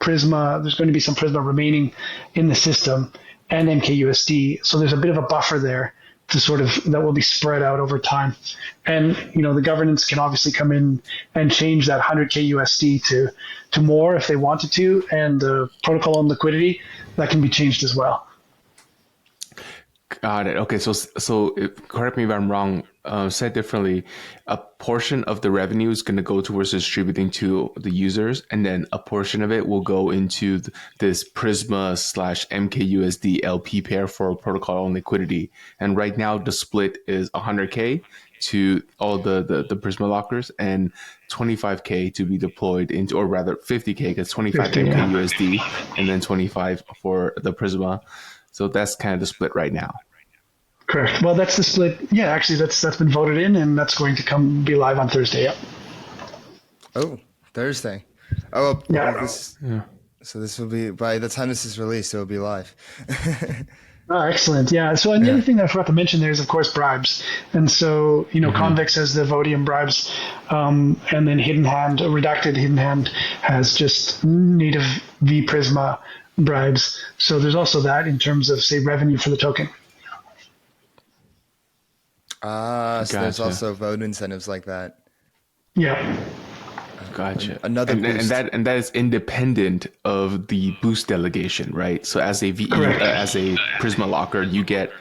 Prisma, there's going to be some Prisma remaining in the system and MKUSD. So there's a bit of a buffer there to sort of, that will be spread out over time. And, the governance can obviously come in and change that 100K USD to more if they wanted to. And the protocol on liquidity, that can be changed as well. Got it. Okay, so correct me if I'm wrong. Said differently, a portion of the revenue is going to go towards distributing to the users, and then a portion of it will go into this Prisma / MKUSD LP pair for protocol on liquidity. And right now, the split is 100K to all the Prisma lockers and 25K to be deployed into, or rather 50K, because 25 MKUSD and then 25 for the Prisma. So that's kind of the split right now. Correct. Well, that's the split. Yeah, actually, that's been voted in, and that's going to be live on Thursday. Yep. Oh, Thursday. Oh, yeah. So this will be, by the time this is released, it will be live. Oh, excellent. Yeah. So, and the other thing that I forgot to mention there is, of course, bribes. And so, Convex has the Vodium bribes, and then redacted Hidden Hand has just native V Prisma bribes. So there's also that in terms of, say, revenue for the token. So there's also vote incentives like that. Yeah. Gotcha. Another boost. And that is independent of the boost delegation, right? So as a VE, as a Prisma locker, you get,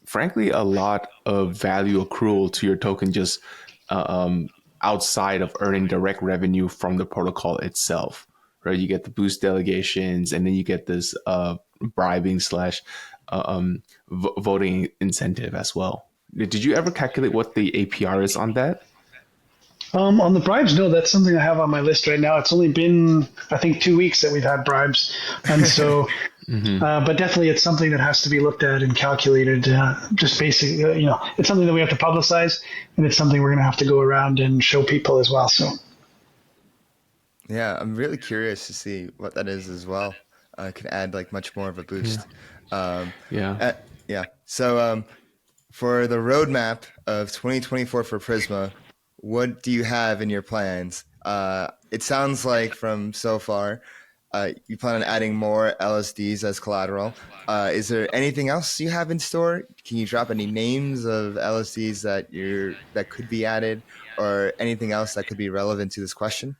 frankly, a lot of value accrual to your token just outside of earning direct revenue from the protocol itself, right? You get the boost delegations, and then you get this bribing / voting incentive as well. Did you ever calculate what the APR is on that? On the bribes, no, that's something I have on my list right now. It's only been, I think, 2 weeks that we've had bribes. And so, but definitely it's something that has to be looked at and calculated. Just basically, it's something that we have to publicize, and it's something we're going to have to go around and show people as well. So, yeah, I'm really curious to see what that is as well. Could add like much more of a boost. Yeah. So for the roadmap of 2024 for Prisma, what do you have in your plans? It sounds like from so far, you plan on adding more LSDs as collateral. Is there anything else you have in store? Can you drop any names of LSDs that could be added, or anything else that could be relevant to this question?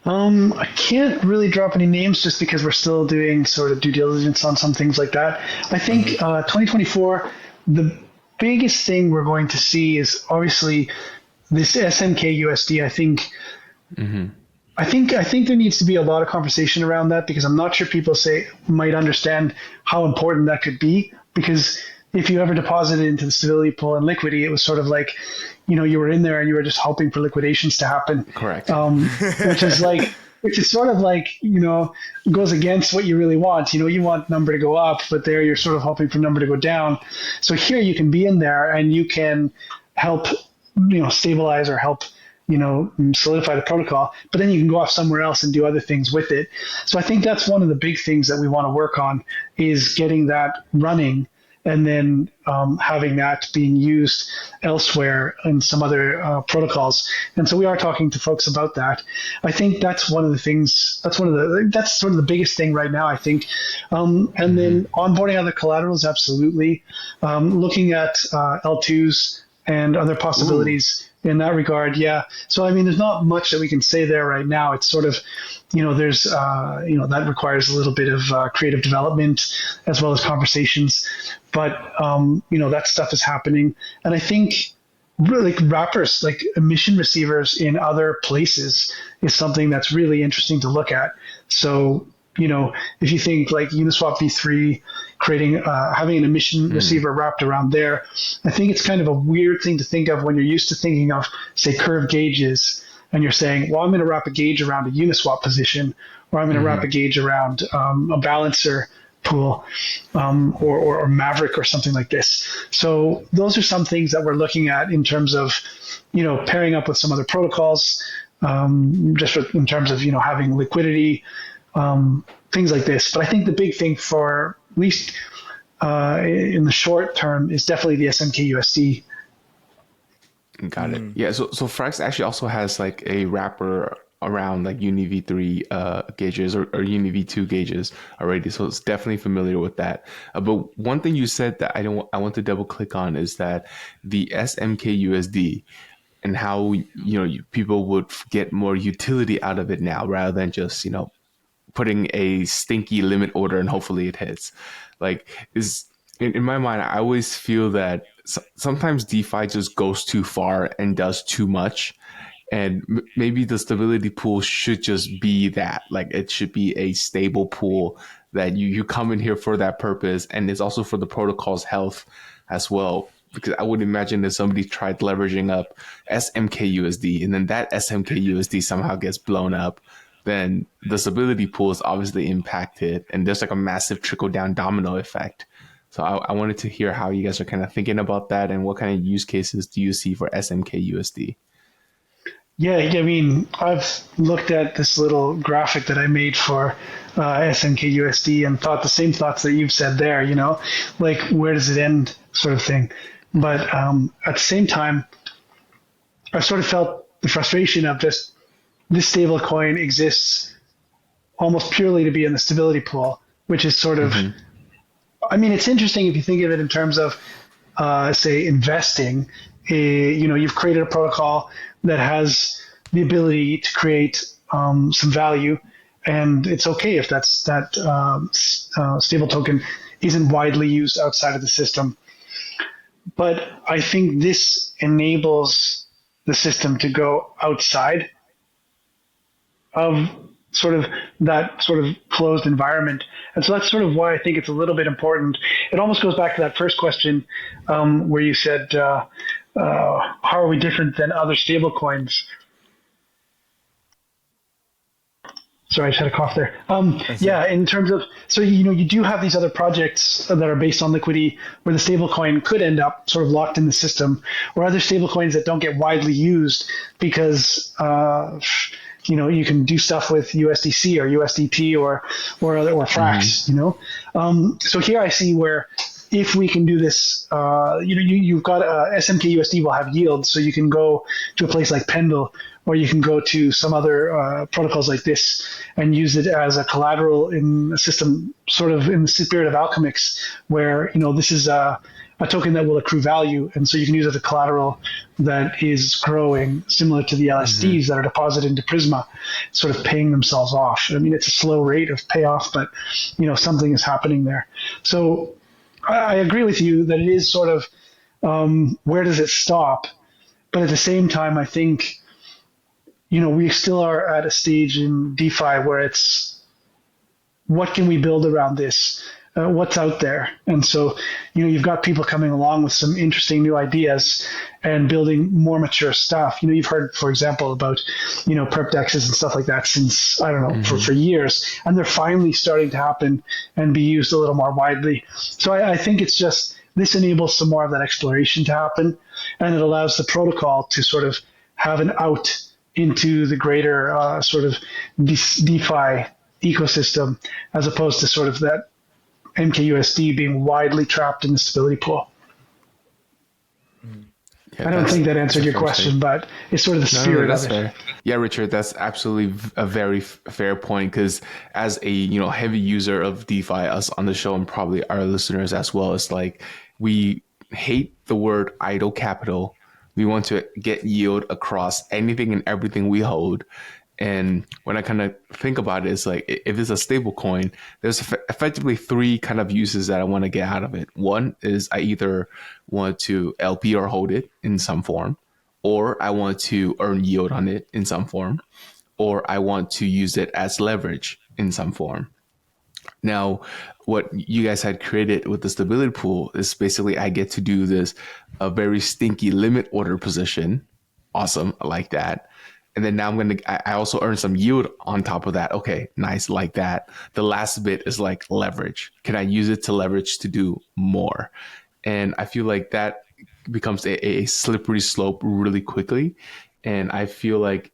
I can't really drop any names just because we're still doing sort of due diligence on some things like that. I think 2024, the biggest thing we're going to see is obviously this smkUSD. I think there needs to be a lot of conversation around that, because I'm not sure people might understand how important that could be. Because if you ever deposited into the stability pool and Liquidity, it was sort of like, you were in there and you were just hoping for liquidations to happen. Correct. Which is sort of like, goes against what you really want. You want number to go up, but there you're sort of hoping for number to go down. So here you can be in there and you can help, stabilize or help, solidify the protocol, but then you can go off somewhere else and do other things with it. So I think that's one of the big things that we want to work on, is getting that running, and then having that being used elsewhere in some other protocols. And so we are talking to folks about that. I think that's one of the things, that's sort of the biggest thing right now, I think. And then onboarding other collaterals, absolutely. Looking at L2s and other possibilities in that regard. Yeah. So, there's not much that we can say there right now. It's sort of, there's, that requires a little bit of creative development as well as conversations. But, that stuff is happening. And I think really wrappers, like emission receivers in other places, is something that's really interesting to look at. So, if you think like Uniswap v3, creating, having an emission receiver wrapped around there, I think it's kind of a weird thing to think of when you're used to thinking of, say, curve gauges, and you're saying, well, I'm going to wrap a gauge around a Uniswap position, or I'm going to wrap a gauge around a balancer pool, or Maverick or something like this. So those are some things that we're looking at in terms of, pairing up with some other protocols, just in terms of, having liquidity, things like this. But I think the big thing for at least in the short term is definitely the smkUSD. Got it. Yeah. So Frax actually also has like a wrapper around like Uni v3 gauges or Uni v2 gauges already. So it's definitely familiar with that. But one thing you said that I want to double click on is that the smkUSD and how people would get more utility out of it now rather than just putting a stinky limit order and hopefully it hits. Like is in my mind, I always feel that sometimes DeFi just goes too far and does too much. And maybe the stability pool should just be that. Like it should be a stable pool that you come in here for that purpose. And it's also for the protocol's health as well. Because I would imagine if somebody tried leveraging up smkUSD and then that smkUSD somehow gets blown up, then the stability pool is obviously impacted. And there's like a massive trickle down domino effect. So I wanted to hear how you guys are kind of thinking about that and what kind of use cases do you see for smkUSD? Yeah, I mean, I've looked at this little graphic that I made for smkUSD and thought the same thoughts that you've said there, like where does it end sort of thing. But at the same time, I sort of felt the frustration of just this stable coin exists almost purely to be in the stability pool, which is sort of, I mean, it's interesting if you think of it in terms of, say, investing. You've created a protocol that has the ability to create some value, and it's okay if that stable token isn't widely used outside of the system. But I think this enables the system to go outside of sort of that sort of closed environment. And so that's sort of why I think it's a little bit important. It almost goes back to that first question where you said, how are we different than other stablecoins? Sorry, I just had a cough there. Yeah, in terms of, so, you do have these other projects that are based on Liquidity where the stablecoin could end up sort of locked in the system, or other stablecoins that don't get widely used because, you can do stuff with USDC or USDT or Frax, So here I see where if we can do this, you've got smkUSD will have yield, so you can go to a place like Pendle, or you can go to some other protocols like this and use it as a collateral in a system, sort of in the spirit of Alchemix, where this is a token that will accrue value, and so you can use it as a collateral that is growing, similar to the LSDs that are deposited into Prisma, sort of paying themselves off. I mean, it's a slow rate of payoff, but something is happening there. So I agree with you that it is sort of where does it stop? But at the same time, I think we still are at a stage in DeFi where it's what can we build around this? What's out there? And so, you've got people coming along with some interesting new ideas and building more mature stuff. You've heard, for example, about, perp dexes and stuff like that since, I don't know, for years. And they're finally starting to happen and be used a little more widely. So I think it's just, this enables some more of that exploration to happen. And it allows the protocol to sort of have an out into the greater sort of DeFi ecosystem, as opposed to sort of that mkUSD being widely trapped in the stability pool. Yeah, I don't think that answered your question, but it's sort of the spirit of it. Fair. Yeah, Richard, that's absolutely a very fair point, because as a heavy user of DeFi, us on the show and probably our listeners as well, it's like we hate the word idle capital. We want to get yield across anything and everything we hold. And when I kind of think about it, it's like, if it's a stable coin, there's effectively three kind of uses that I want to get out of it. One is I either want to LP or hold it in some form, or I want to earn yield on it in some form, or I want to use it as leverage in some form. Now, what you guys had created with the stability pool is basically I get to do this a very stinky limit order position. Awesome. I like that. And then now I also earn some yield on top of that. Okay, nice, like that. The last bit is like leverage. Can I use it to leverage to do more? And I feel like that becomes a slippery slope really quickly. And I feel like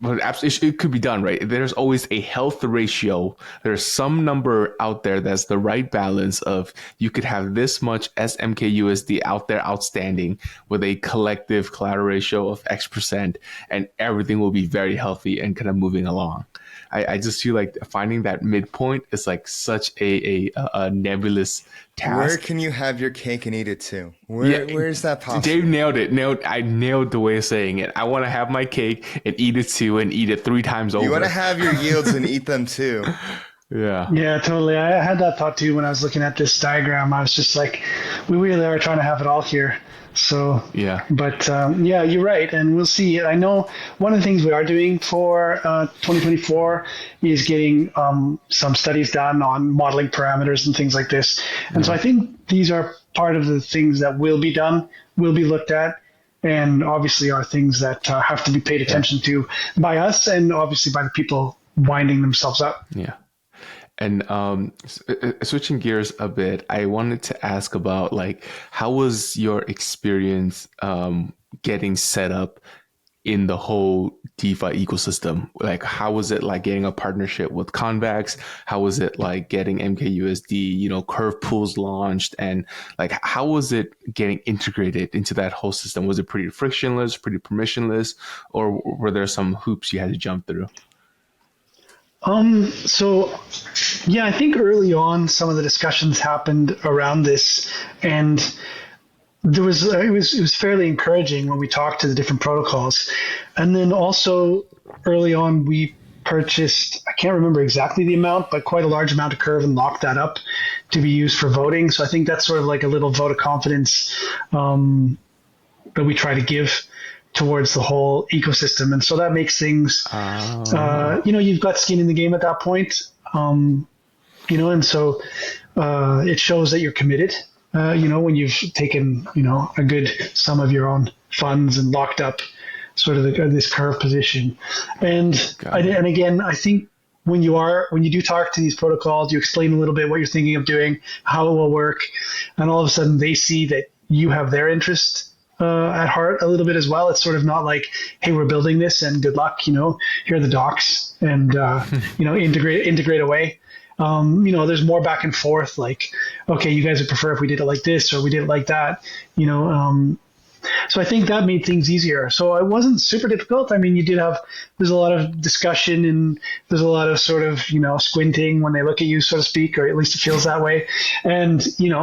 but absolutely, it could be done, right? There's always a health ratio. There's some number out there that's the right balance of you could have this much smkUSD out there outstanding with a collective collateral ratio of X%, and everything will be very healthy and kind of moving along. I just feel like finding that midpoint is like such a nebulous task. Where can you have your cake and eat it too? Where is that possible? Dave nailed it. I nailed the way of saying it. I want to have my cake and eat it too, and eat it 3 times over. You want to have your yields and eat them too. Yeah, totally. I had that thought too when I was looking at this diagram. I was just like, we really are trying to have it all here. So, yeah, but yeah, you're right. And we'll see. I know one of the things we are doing for 2024 is getting some studies done on modeling parameters and things like this. And so I think these are part of the things that will be done, will be looked at, and obviously are things that have to be paid attention to by us and obviously by the people winding themselves up. Yeah. And switching gears a bit, I wanted to ask about like, how was your experience getting set up in the whole DeFi ecosystem? Like, how was it like getting a partnership with Convex? How was it like getting MKUSD, curve pools launched? And like, how was it getting integrated into that whole system? Was it pretty frictionless, pretty permissionless, or were there some hoops you had to jump through? So yeah, I think early on some of the discussions happened around this, and it was fairly encouraging when we talked to the different protocols. And then also early on we purchased, I can't remember exactly the amount, but quite a large amount of Curve and locked that up to be used for voting. So I think that's sort of like a little vote of confidence that we try to give towards the whole ecosystem. And so that makes things, you've got skin in the game at that point, and so it shows that you're committed, when you've taken, a good sum of your own funds and locked up sort of this Curve position. And again, I think when you do talk to these protocols, you explain a little bit what you're thinking of doing, how it will work, and all of a sudden they see that you have their interest at heart a little bit as well. It's sort of not like, hey, we're building this and good luck, here are the docs and, integrate away. There's more back and forth, like, okay, you guys would prefer if we did it like this or we did it like that, so I think that made things easier. So it wasn't super difficult. I mean, there's a lot of discussion and there's a lot of sort of, squinting when they look at you, so to speak, or at least it feels that way. And, you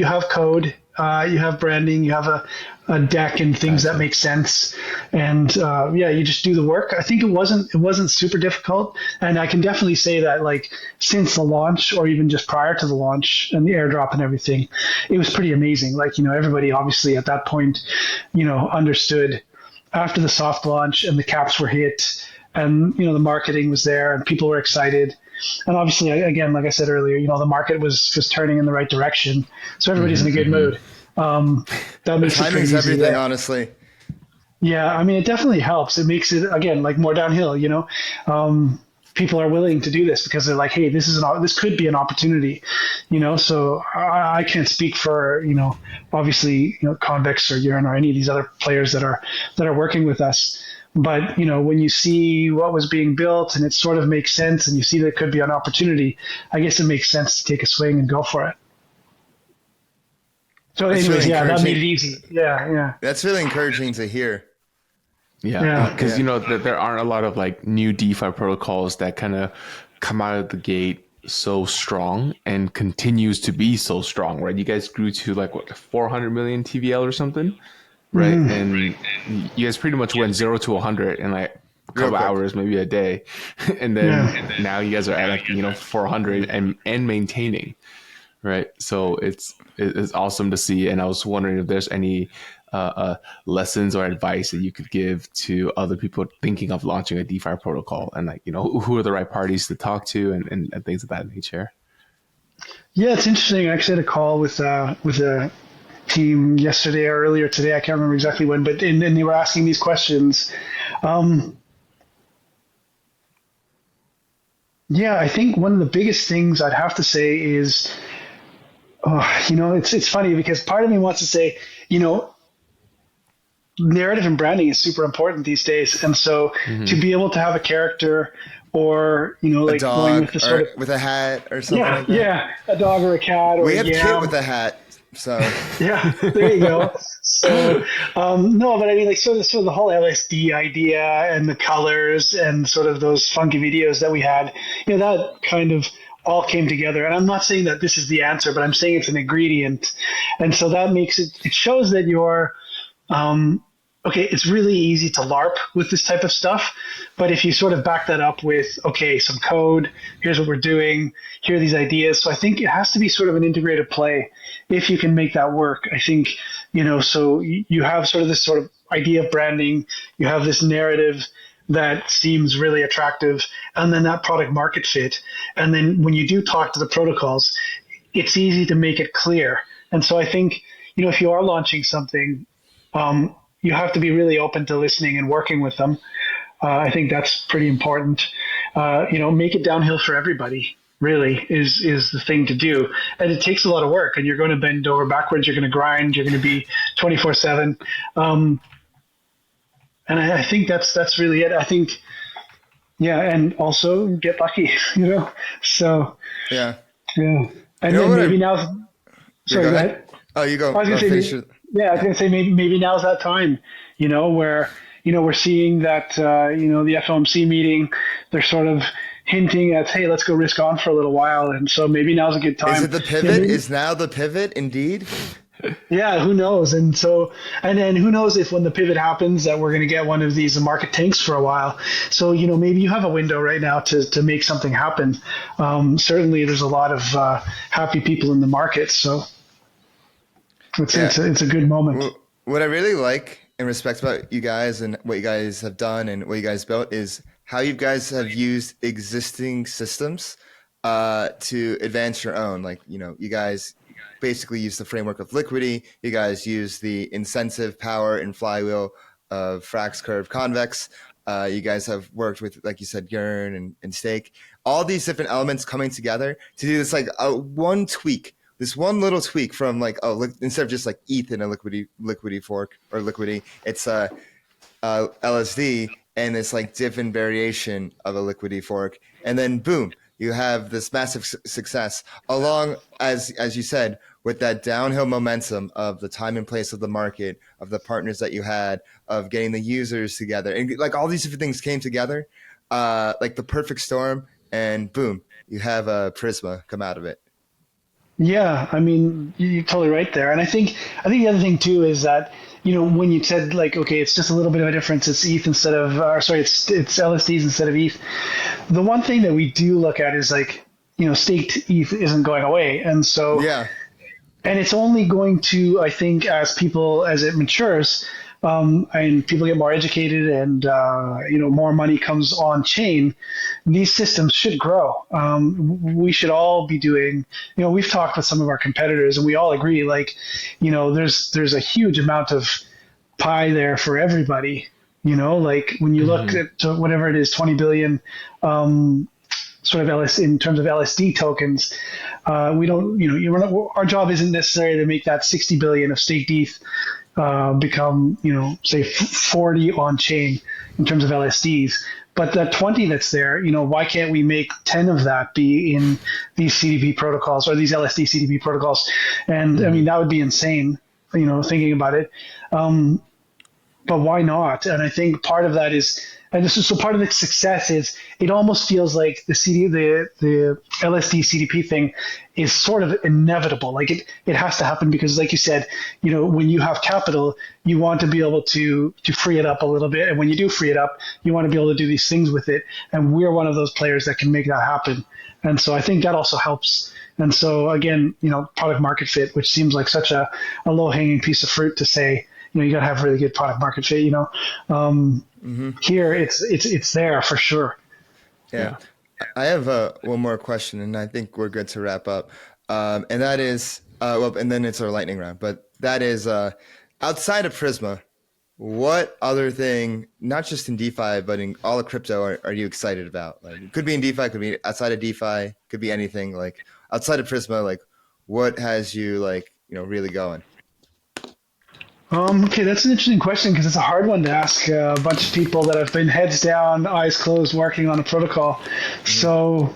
have code, you have branding, you have a deck and things that make sense. And you just do the work. I think it wasn't super difficult. And I can definitely say that like since the launch or even just prior to the launch and the airdrop and everything, it was pretty amazing. Like, everybody obviously at that point, understood after the soft launch and the caps were hit and, the marketing was there and people were excited. And obviously, again, like I said earlier, the market was turning in the right direction. So everybody's in a good mood. That makes it pretty easy. Everything, honestly. Yeah, I mean, it definitely helps. It makes it, again, like more downhill, people are willing to do this because they're like, hey, this could be an opportunity, so I can't speak for, obviously, Convex or Urine or any of these other players that are working with us. But, when you see what was being built and it sort of makes sense and you see that it could be an opportunity, I guess it makes sense to take a swing and go for it. So anyways, that made it easy. Yeah. That's really encouraging to hear. Yeah, because, there aren't a lot of like new DeFi protocols that kind of come out of the gate so strong and continues to be so strong, right? You guys grew to like, 400 million TVL or something? Right. And you guys pretty much went 0 to 100 in like a couple hours, maybe a day. And then now you guys are at like, 400 and maintaining. Right. So it's awesome to see. And I was wondering if there's any lessons or advice that you could give to other people thinking of launching a DeFi protocol and like, who are the right parties to talk to and things of that nature. Yeah, it's interesting. I actually had a call with a team yesterday or earlier today. I can't remember exactly when, but and they were asking these questions. Yeah, I think one of the biggest things I'd have to say is, it's funny because part of me wants to say, narrative and branding is super important these days, and so to be able to have a character or A like going dog with the or sort of with a hat or something like that. yeah, a dog or a cat or We a have Kit yam. with a hat, so Yeah, there you go. So, no, but I mean, like, sort of the whole LSD idea and the colors and sort of those funky videos that we had, that kind of all came together. And I'm not saying that this is the answer, but I'm saying it's an ingredient. And so that makes it shows that you're, okay, it's really easy to LARP with this type of stuff. But if you sort of back that up with, okay, some code, here's what we're doing, here are these ideas. So I think it has to be sort of an integrated play if you can make that work. I think, so you have sort of this sort of idea of branding, you have this narrative that seems really attractive, and then that product market fit. And then when you do talk to the protocols, it's easy to make it clear. And so I think, if you are launching something, you have to be really open to listening and working with them. I think that's pretty important. Make it downhill for everybody. Really is the thing to do, and it takes a lot of work. And you're going to bend over backwards. You're going to grind. You're going to be 24/7. And I think that's really it. I think, yeah, and also get lucky. So yeah. yeah, and then maybe now. Sorry, go ahead. Oh, you go. I was going to say, I was going to say maybe now's that time, where, we're seeing that, the FOMC meeting, they're sort of hinting at, hey, let's go risk on for a little while. And so maybe now's a good time. Is it the pivot? Is now the pivot indeed? Yeah, who knows? And then who knows if when the pivot happens that we're going to get one of these market tanks for a while. So, maybe you have a window right now to make something happen. Certainly there's a lot of happy people in the market. So it's a good moment. What I really like and respect about you guys and what you guys have done and what you guys built is how you guys have used existing systems to advance your own. Like, you guys basically use the framework of liquidity. You guys use the incentive power and flywheel of Frax curve convex. You guys have worked with, like you said, Yearn and Stake. All these different elements coming together to do this like one tweak. This one little tweak from like, instead of just like ETH in a liquidity fork or liquidity, it's LSD, and it's like different variation of a liquidity fork. And then boom, you have this massive success along, as you said, with that downhill momentum of the time and place of the market, of the partners that you had, of getting the users together. And like all these different things came together, like the perfect storm, and boom, you have a Prisma come out of it. Yeah, I mean, you're totally right there. And I think the other thing too is that, when you said like, okay, it's just a little bit of a difference. It's ETH instead of, it's LSDs instead of ETH. The one thing that we do look at is like, staked ETH isn't going away. And so, yeah, and it's only going to, I think, as it matures, and people get more educated and, more money comes on chain, these systems should grow. We should all be doing, we've talked with some of our competitors and we all agree, like, there's a huge amount of pie there for everybody, like when you look at whatever it is, 20 billion, sort of in terms of LSD tokens, we don't, our job isn't necessarily to make that 60 billion of staked ETH become, say 40 on chain in terms of LSDs. But that 20 that's there, why can't we make 10 of that be in these CDP protocols or these LSD CDP protocols? And I mean, that would be insane, thinking about it. But why not? And I think part of that is, and this is so part of the success is it almost feels like the LSD CDP thing is sort of inevitable. Like it has to happen because, like you said, when you have capital, you want to be able to free it up a little bit, and when you do free it up, you want to be able to do these things with it. And we're one of those players that can make that happen. And so I think that also helps. And so again, product market fit, which seems like such a low hanging piece of fruit to say. You got to have really good product market fit. Here it's there for sure. Yeah. I have one more question, and I think we're good to wrap up. And that is, and then it's our lightning round. But that is outside of Prisma. What other thing, not just in DeFi, but in all of crypto, are you excited about? Like, it could be in DeFi, could be outside of DeFi, could be anything. Like outside of Prisma, like what has you like, really going? Okay, that's an interesting question because it's a hard one to ask a bunch of people that have been heads down, eyes closed, working on a protocol. So,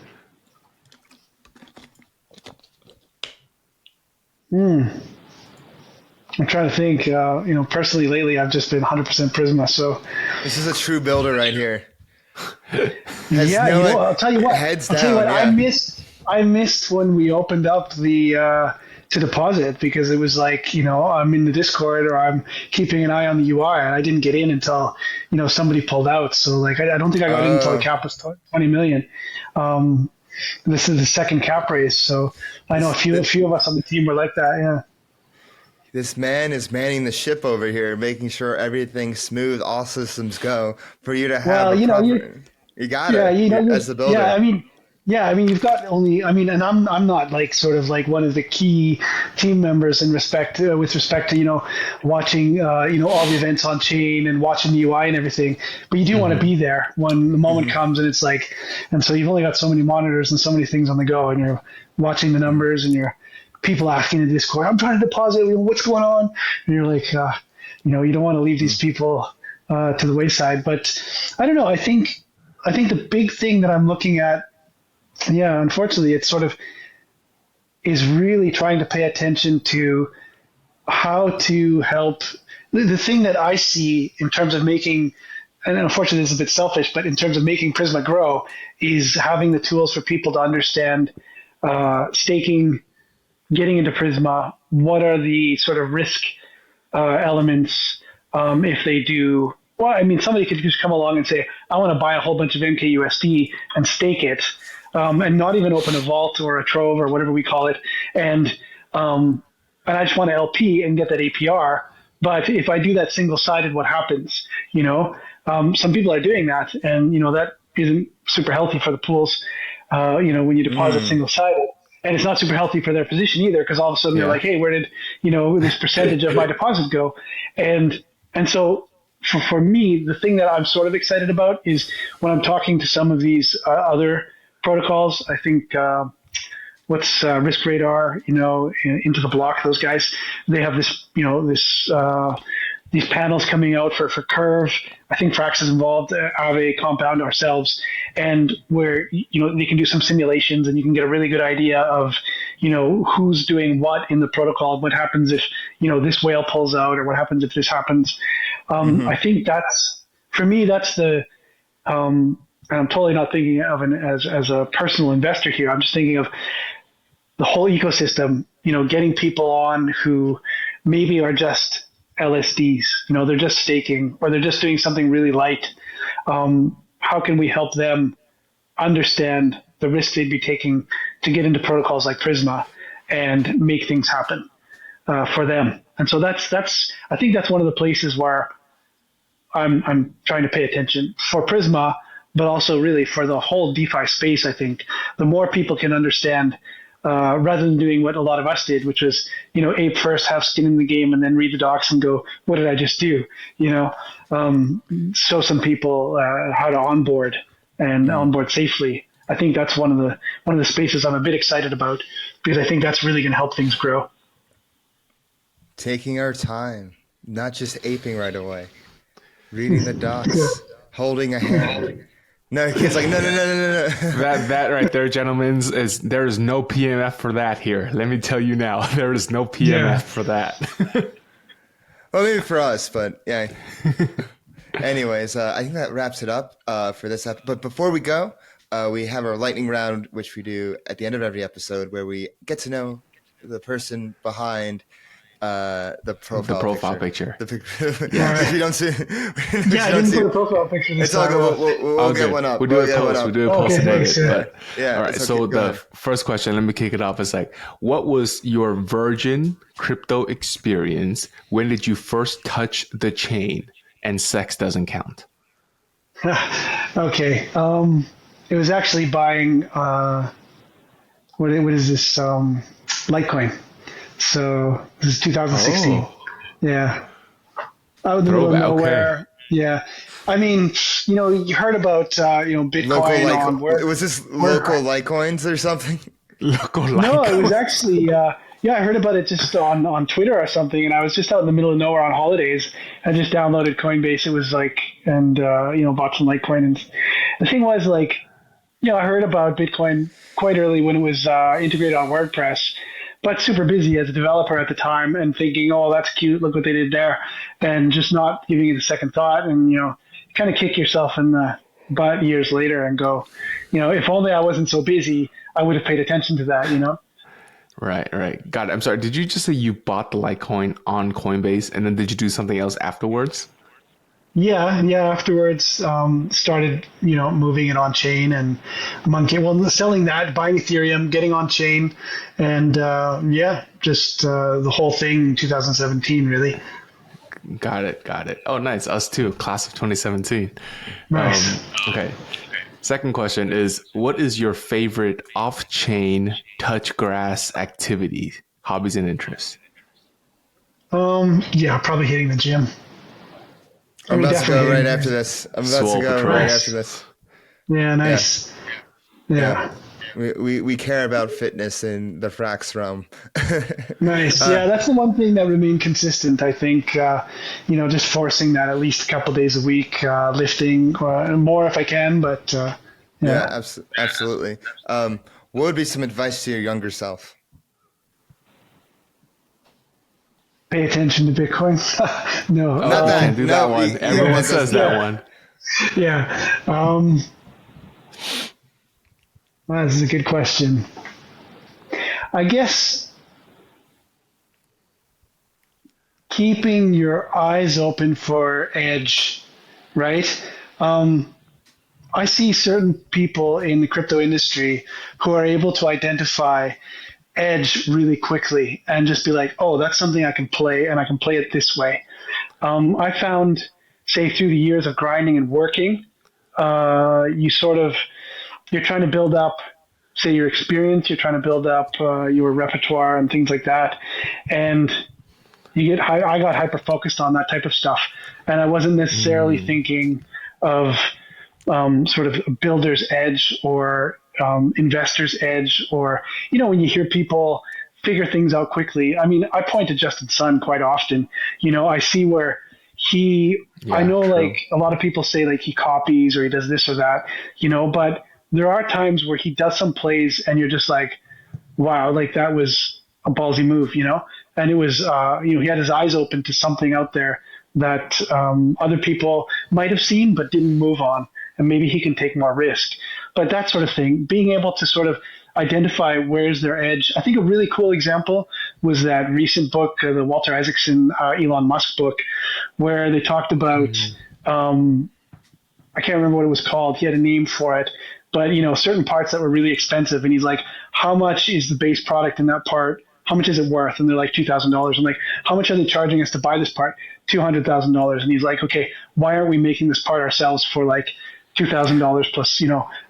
I'm trying to think. Personally, lately I've just been 100% Prisma. So, This is a true builder right here. yeah, I'll tell you what. Heads I'll tell you down, what. yeah. I missed when we opened up the to deposit because it was like I'm in the Discord or I'm keeping an eye on the UI and I didn't get in until somebody pulled out. So like I don't think I got in until the cap was 20 million. This is the second cap raise, so I know a few of us on the team were like that. Yeah. This man is manning the ship over here, making sure everything's smooth, all systems go. For you to have you got it. As the builder. You've got only. And I'm not like sort of like one of the key team members with respect to watching all the events on chain and watching the UI and everything. But you do want to be there when the moment comes, and it's like, and so you've only got so many monitors and so many things on the go, and you're watching the numbers and you're people asking in the Discord, I'm trying to deposit, what's going on? And you're like, you don't want to leave these people to the wayside. But I don't know. I think the big thing that I'm looking at, unfortunately, it's sort of is really trying to pay attention to how to help. The thing that I see in terms of making, and unfortunately this is a bit selfish, but in terms of making Prisma grow, is having the tools for people to understand staking, getting into Prisma, what are the sort of risk elements if they do. Well, somebody could just come along and say, I want to buy a whole bunch of smkUSD and stake it, and not even open a vault or a trove or whatever we call it, and I just want to LP and get that APR. But if I do that single-sided, what happens? Some people are doing that, and that isn't super healthy for the pools. When you deposit single-sided. And it's not super healthy for their position either, because all of a sudden they're like, hey, where did this percentage of my deposit go? And so for me, the thing that I'm sort of excited about is when I'm talking to some of these other protocols. I think what's Risk Radar, Into the Block, those guys, they have this these panels coming out for Curve. I think Frax is involved, Aave, Compound, ourselves, and where they can do some simulations and you can get a really good idea of who's doing what in the protocol, what happens if this whale pulls out, or what happens if this happens. I think that's, for me, that's the and I'm totally not thinking of as a personal investor here. I'm just thinking of the whole ecosystem. Getting people on who maybe are just LSDs, they're just staking or they're just doing something really light. How can we help them understand the risk they'd be taking to get into protocols like Prisma and make things happen for them? And so that's I think that's one of the places where I'm trying to pay attention for Prisma, but also really for the whole DeFi space. I think the more people can understand, rather than doing what a lot of us did, which was, ape first, have skin in the game, and then read the docs and go, what did I just do? Show some people how to onboard and onboard safely. I think that's one of the spaces I'm a bit excited about, because I think that's really going to help things grow. Taking our time, not just aping right away, reading the docs, holding a hand. No, kid's like, no. That right there, gentlemen, there is no PMF for that here. Let me tell you now, there is no PMF for that. Well, maybe for us, but yeah. Anyways, I think that wraps it up for this episode. But before we go, we have our lightning round, which we do at the end of every episode, where we get to know the person behind the profile picture. If you don't see, I didn't put a profile picture. It's all good. We'll get one up. We'll do a post. We'll do a post today. Yeah. All right. So the first question, let me kick it off. Is like, what was your virgin crypto experience? When did you first touch the chain? And sex doesn't count. Okay. It was actually buying what is this Litecoin. So this is 2016. Oh, Yeah. Out in the middle of throwback. Okay. nowhere. Yeah. I mean, you heard about, Local Bitcoin like on was this Word. local Litecoins or something? Local No, it was Lycos. actually, yeah, I heard about it just on Twitter or something, and I was just out in the middle of nowhere on holidays. I just downloaded Coinbase. It was like, and bought some Litecoin. And the thing was, like, I heard about Bitcoin quite early when it was integrated on WordPress, but super busy as a developer at the time and thinking, oh, that's cute. Look what they did there, and just not giving it a second thought. And kind of kick yourself in the butt years later and go, if only I wasn't so busy, I would have paid attention to that. Right, right. Got it. I'm sorry. Did you just say you bought the Litecoin on Coinbase and then did you do something else afterwards? Yeah, yeah. Afterwards, started moving it on chain and selling that, buying Ethereum, getting on chain, and yeah, just the whole thing in 2017, really. Got it. Got it. Oh, nice. Us too. Class of 2017. Nice. Okay. Second question is, what is your favorite off-chain touch grass activity, hobbies and interests? Yeah, probably hitting the gym. I I'm mean, about to definitely go hitting right the after gym. this. I'm about to Swole go right Patrol. after Nice. this. Yeah, Yeah, nice. yeah. Yeah, We care about fitness in the Frax realm. nice. uh, Yeah, that's the one thing that remained consistent. I think, just forcing that at least a couple days a week, lifting more if I can. But yeah, yeah. absolutely. What would be some advice to your younger self? Pay attention to Bitcoin. No. Oh, Not we can't that. do that No, one. you Everyone miss us says that there. Yeah. one. Yeah. Well, this is a good question. I guess keeping your eyes open for edge, right? Um, I see certain people in the crypto industry who are able to identify edge really quickly and just be like, oh, that's something I can play and I can play it this way. I found, say, through the years of grinding and working, you're trying to build up, say, your experience, you're trying to build up your repertoire and things like that. And I got hyper focused on that type of stuff. And I wasn't necessarily Mm, thinking of sort of a builder's edge or investor's edge, or when you hear people figure things out quickly. I mean, I point to Justin Sun quite often. I see where I yeah, know, like, true. a lot of people say, like, he copies or he does this or that, but there are times where he does some plays and you're just like, wow, like, that was a ballsy move. And it was, he had his eyes open to something out there that other people might have seen but didn't move on, and maybe he can take more risk. But that sort of thing, being able to sort of identify where's their edge. I think a really cool example was that recent book, the Walter Isaacson, Elon Musk book, where they talked about Mm, um, I can't remember what it was called. He had a name for it, but certain parts that were really expensive, and he's like, "How much is the base product in that part? How much is it worth?" And they're like $2,000. I'm like, "How much are they charging us to buy this part?" $200,000. And he's like, "Okay, why aren't we making this part ourselves for like $2,000 plus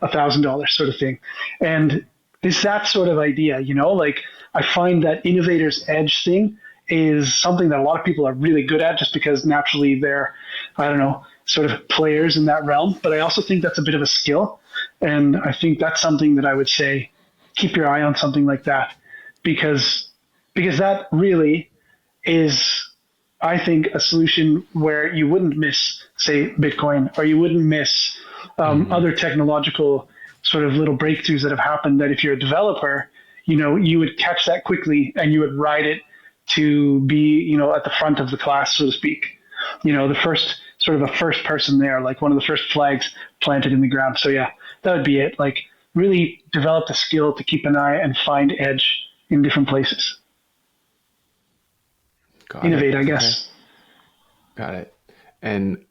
$1,000 sort of thing?" And it's that sort of idea, like, I find that innovator's edge thing is something that a lot of people are really good at just because naturally they're, I don't know, sort of players in that realm. But I also think that's a bit of a skill. And I think that's something that I would say, keep your eye on something like that, because that really is, I think, a solution where you wouldn't miss, say, Bitcoin, or you wouldn't miss mm, other technological sort of little breakthroughs that have happened, that if you're a developer, you would catch that quickly and you would ride it to be, at the front of the class, so to speak. The first, sort of a first person there, like one of the first flags planted in the ground. So yeah, that would be it. Like, really develop the skill to keep an eye and find edge in different places. got it. Innovate, I Okay, guess. got it. And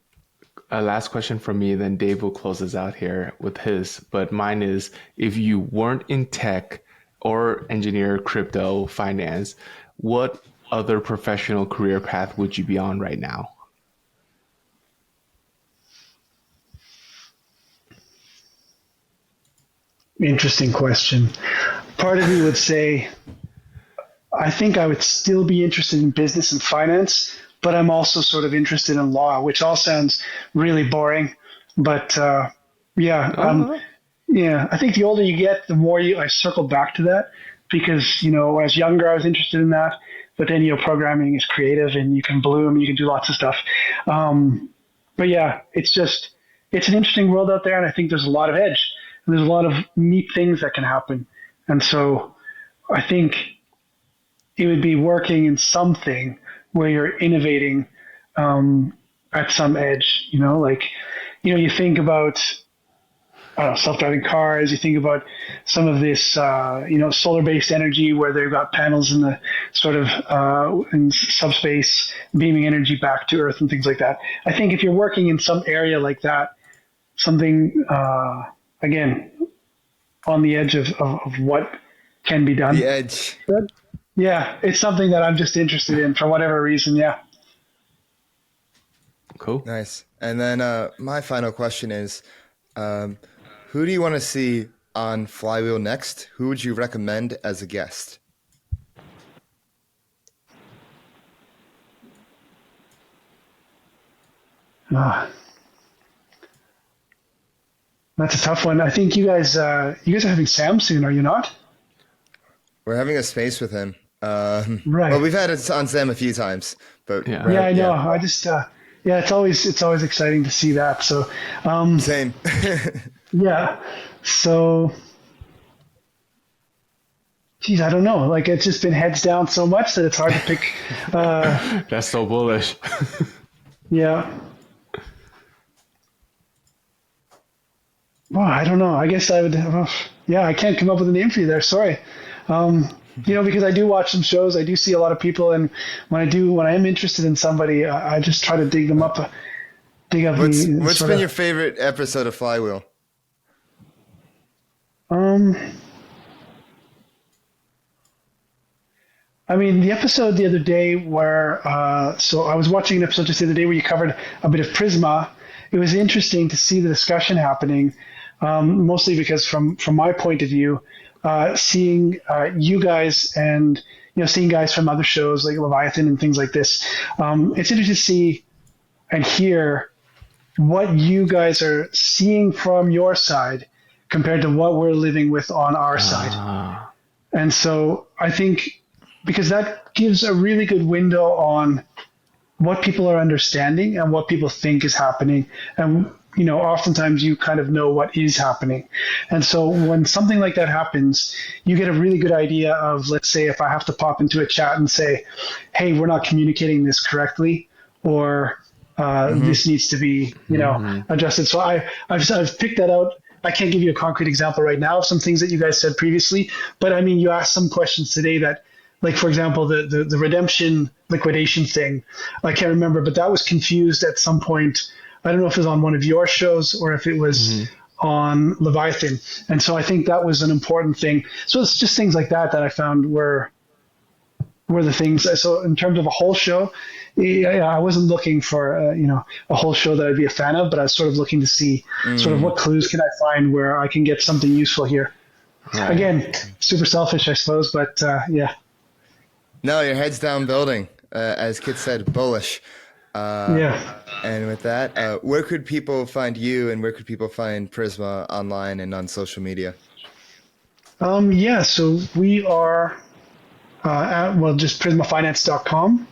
a last question from me, then Dave will close us out here with his. But mine is, if you weren't in tech or engineer, crypto, finance, what other professional career path would you be on right now? Interesting question. Part of me would say I think I would still be interested in business and finance, but I'm also sort of interested in law, which all sounds really boring. But yeah, Oh, yeah, I think the older you get, the more I circle back to that because, when I was younger, I was interested in that. But then, programming is creative and you can bloom, you can do lots of stuff. But yeah, it's an interesting world out there. And I think there's a lot of edge and there's a lot of neat things that can happen. And so I think it would be working in something where you're innovating at some edge, you think about self-driving cars. You think about some of this, solar-based energy where they've got panels in the sort of in subspace beaming energy back to Earth and things like that. I think if you're working in some area like that, something again on the edge of what can be done. The edge. Yeah, it's something that I'm just interested in for whatever reason. Yeah. cool. Nice. And then my final question is, who do you want to see on Flywheel next? Who would you recommend as a guest? That's a tough one. I think you guys are having Sam soon, are you not? We're having a space with him. Right. Well, we've had it on Sam a few times, but Yeah. Yeah, I know. I just it's always exciting to see that. So Same. yeah. So geez, I don't know. Like it's just been heads down so much that it's hard to pick. That's so bullish. Yeah. Well, I don't know. I guess I would. I can't come up with a name for you there. Sorry. Because I do watch some shows. I do see a lot of people, and when I am interested in somebody, I just try to dig them up. What's been your favorite episode of Flywheel? I mean, the episode the other day where, so I was watching an episode just the other day where you covered a bit of Prisma. It was interesting to see the discussion happening, mostly because from my point of view, seeing you guys and seeing guys from other shows like Leviathan and things like this, it's interesting to see and hear what you guys are seeing from your side compared to what we're living with on our side. And so I think because that gives a really good window on what people are understanding and what people think is happening. And, oftentimes you kind of know what is happening. And so when something like that happens, you get a really good idea of, let's say, if I have to pop into a chat and say, hey, we're not communicating this correctly, or this needs to be, adjusted. So I've picked that out. I can't give you a concrete example right now of some things that you guys said previously, but I mean, you asked some questions today that, like, for example, the redemption liquidation thing, I can't remember, but that was confused at some point. I don't know if it was on one of your shows or if it was on Leviathan. And so I think that was an important thing. So it's just things like that I found were the things. So in terms of a whole show, I wasn't looking for, a whole show that I'd be a fan of, but I was sort of looking to see sort of what clues can I find where I can get something useful here. Right. Again, super selfish, I suppose, but yeah. No, your head's down building. As Kit said, bullish. Yeah. And with that, where could people find you and where could people find Prisma online and on social media? So we are just prismafinance.com.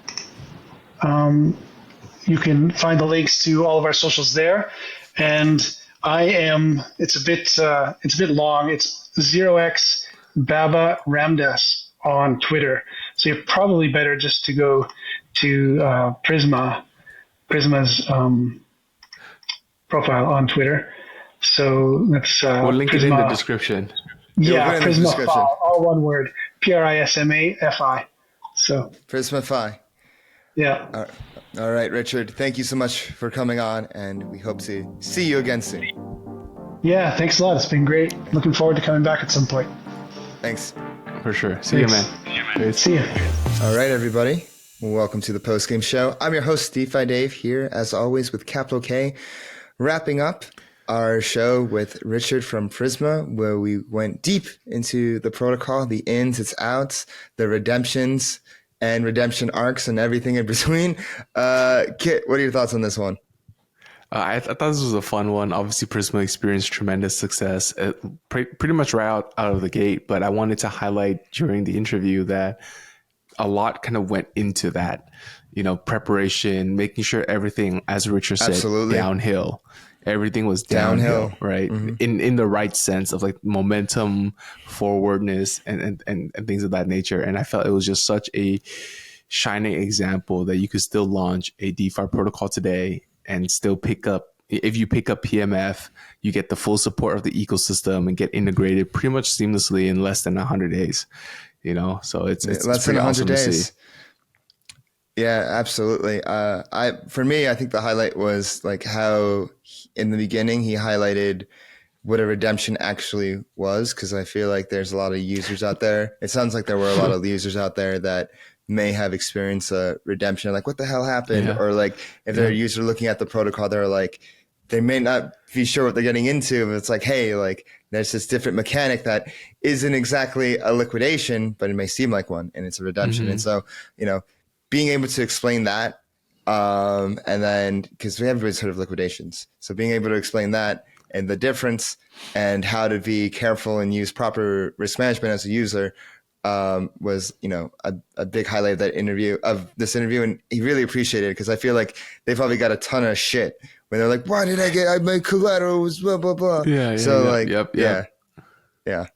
You can find the links to all of our socials there. And it's a bit long. It's 0x Baba Ramdas on Twitter. So you're probably better just to go to Prisma's profile on Twitter. So that's we'll link Prisma, it in the description. Yeah, Prisma, all one word. Prismafi. So Prismafi. Yeah. All right, Richard. Thank you so much for coming on, and we hope to see you again soon. Yeah, thanks a lot. It's been great. Looking forward to coming back at some point. Thanks. For sure. See you, man. See you. All right, everybody. Welcome to the post-game show. I'm your host, DeFi Dave, here, as always, with Capital K. Wrapping up our show with Richard from Prisma, where we went deep into the protocol, the ins, its outs, the redemptions and redemption arcs and everything in between. Kit, what are your thoughts on this one? I thought this was a fun one. Obviously, Prisma experienced tremendous success pretty much right out of the gate. But I wanted to highlight during the interview that a lot kind of went into that, preparation, making sure everything, as Richard said, downhill. Everything was downhill, right? Mm-hmm. In the right sense of like momentum, forwardness, and things of that nature. And I felt it was just such a shining example that you could still launch a DeFi protocol today and still if you pick up PMF, you get the full support of the ecosystem and get integrated pretty much seamlessly in less than 100 days, so it's less than 100 awesome days. To see. Yeah, absolutely. For me, I think the highlight was like how in the beginning he highlighted what a redemption actually was, because I feel like there's a lot of users out there. It sounds like there were a lot of users out there that may have experienced a redemption, like what the hell happened? Yeah. Or like if they're a user looking at the protocol, they're like, they may not be sure what they're getting into, but it's like, hey, like there's this different mechanic that isn't exactly a liquidation, but it may seem like one, and it's a redemption. Mm-hmm. And so, being able to explain that, and then because everybody's heard of liquidations, so being able to explain that and the difference and how to be careful and use proper risk management as a user was, a big highlight of this interview. And he really appreciated it, because I feel like they probably got a ton of shit when they're like, why did I my collateral was blah, blah, blah. Yeah. So yeah.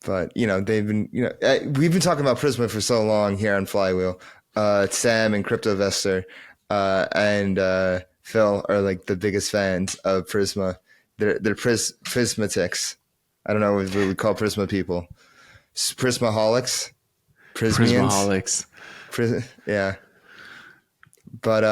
But, they've been, we've been talking about Prisma for so long here on Flywheel. Sam and CryptoVestor and Phil are like the biggest fans of Prisma. They're Prismatics. I don't know what we call Prisma people. Prismaholics. Prismians. Yeah. But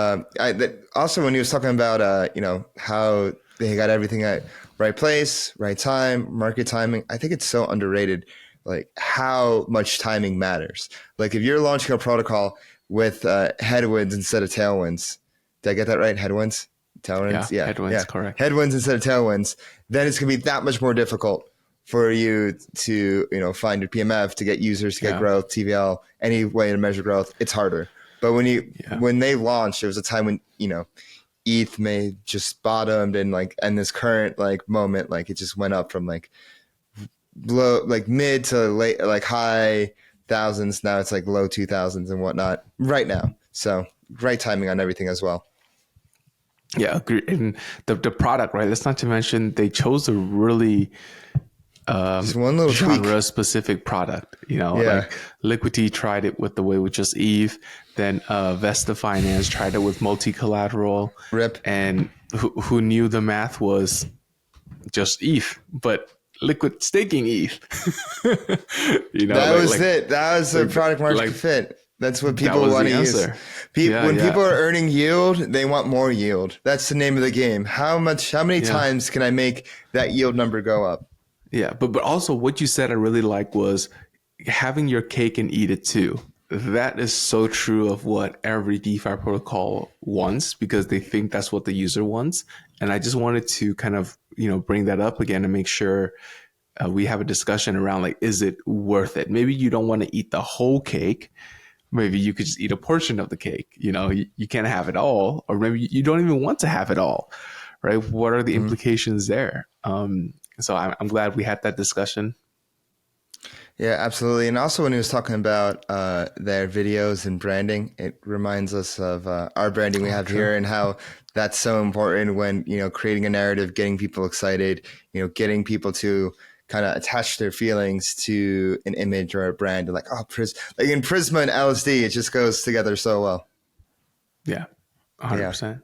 also when he was talking about, how they got everything at right place, right time, market timing, I think it's so underrated, like how much timing matters. Like if you're launching a protocol with headwinds instead of tailwinds, did I get that right? Headwinds? Tailwinds? Yeah. Headwinds, correct. Headwinds instead of tailwinds. Then it's going to be that much more difficult for you to, find your PMF, to get users, to get growth, TVL, any way to measure growth. It's harder. But when they launched, it was a time when, ETH may just bottomed, and this current moment, it just went up from low, mid to late, high thousands. Now it's low 2000s and whatnot right now. So right timing on everything as well. Yeah, agree. And the product, right? Let's not to mention they chose a really just one little genre specific product, like Liquidity tried it with just ETH, then Vesta Finance tried it with multi-collateral. RIP. And who knew the math was just ETH, but liquid staking ETH. That was it. That was the product market fit. That's what people want to use. When people are earning yield, they want more yield. That's the name of the game. How many times can I make that yield number go up? Yeah, but also what you said I really like was having your cake and eat it too. That is so true of what every DeFi protocol wants, because they think that's what the user wants. And I just wanted to kind of, bring that up again and make sure we have a discussion around is it worth it? Maybe you don't want to eat the whole cake. Maybe you could just eat a portion of the cake. You can't have it all, or maybe you don't even want to have it all, right? What are the implications there? So I'm glad we had that discussion. Yeah, absolutely. And also when he was talking about their videos and branding, it reminds us of our branding we have here, and how that's so important when, creating a narrative, getting people excited, getting people to kind of attach their feelings to an image or a brand. Like, in Prisma and LSD, it just goes together so well. Yeah, 100%.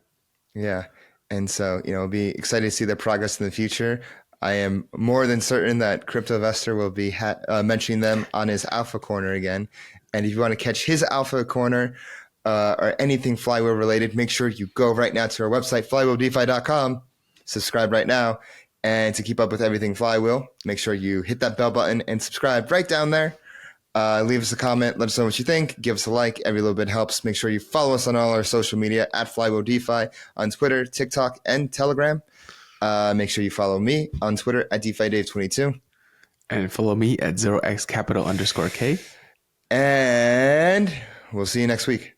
Yeah. And so, we'll be excited to see their progress in the future. I am more than certain that CryptoVestor will be mentioning them on his Alpha Corner again. And if you want to catch his Alpha Corner or anything Flywheel related, make sure you go right now to our website, flywheeldefi.com. Subscribe right now. And to keep up with everything Flywheel, make sure you hit that bell button and subscribe right down there. Leave us a comment. Let us know what you think. Give us a like. Every little bit helps. Make sure you follow us on all our social media at Flywheel DeFi on Twitter, TikTok, and Telegram. Make sure you follow me on Twitter at DeFiDave22. And follow me at 0xcapital_K. And we'll see you next week.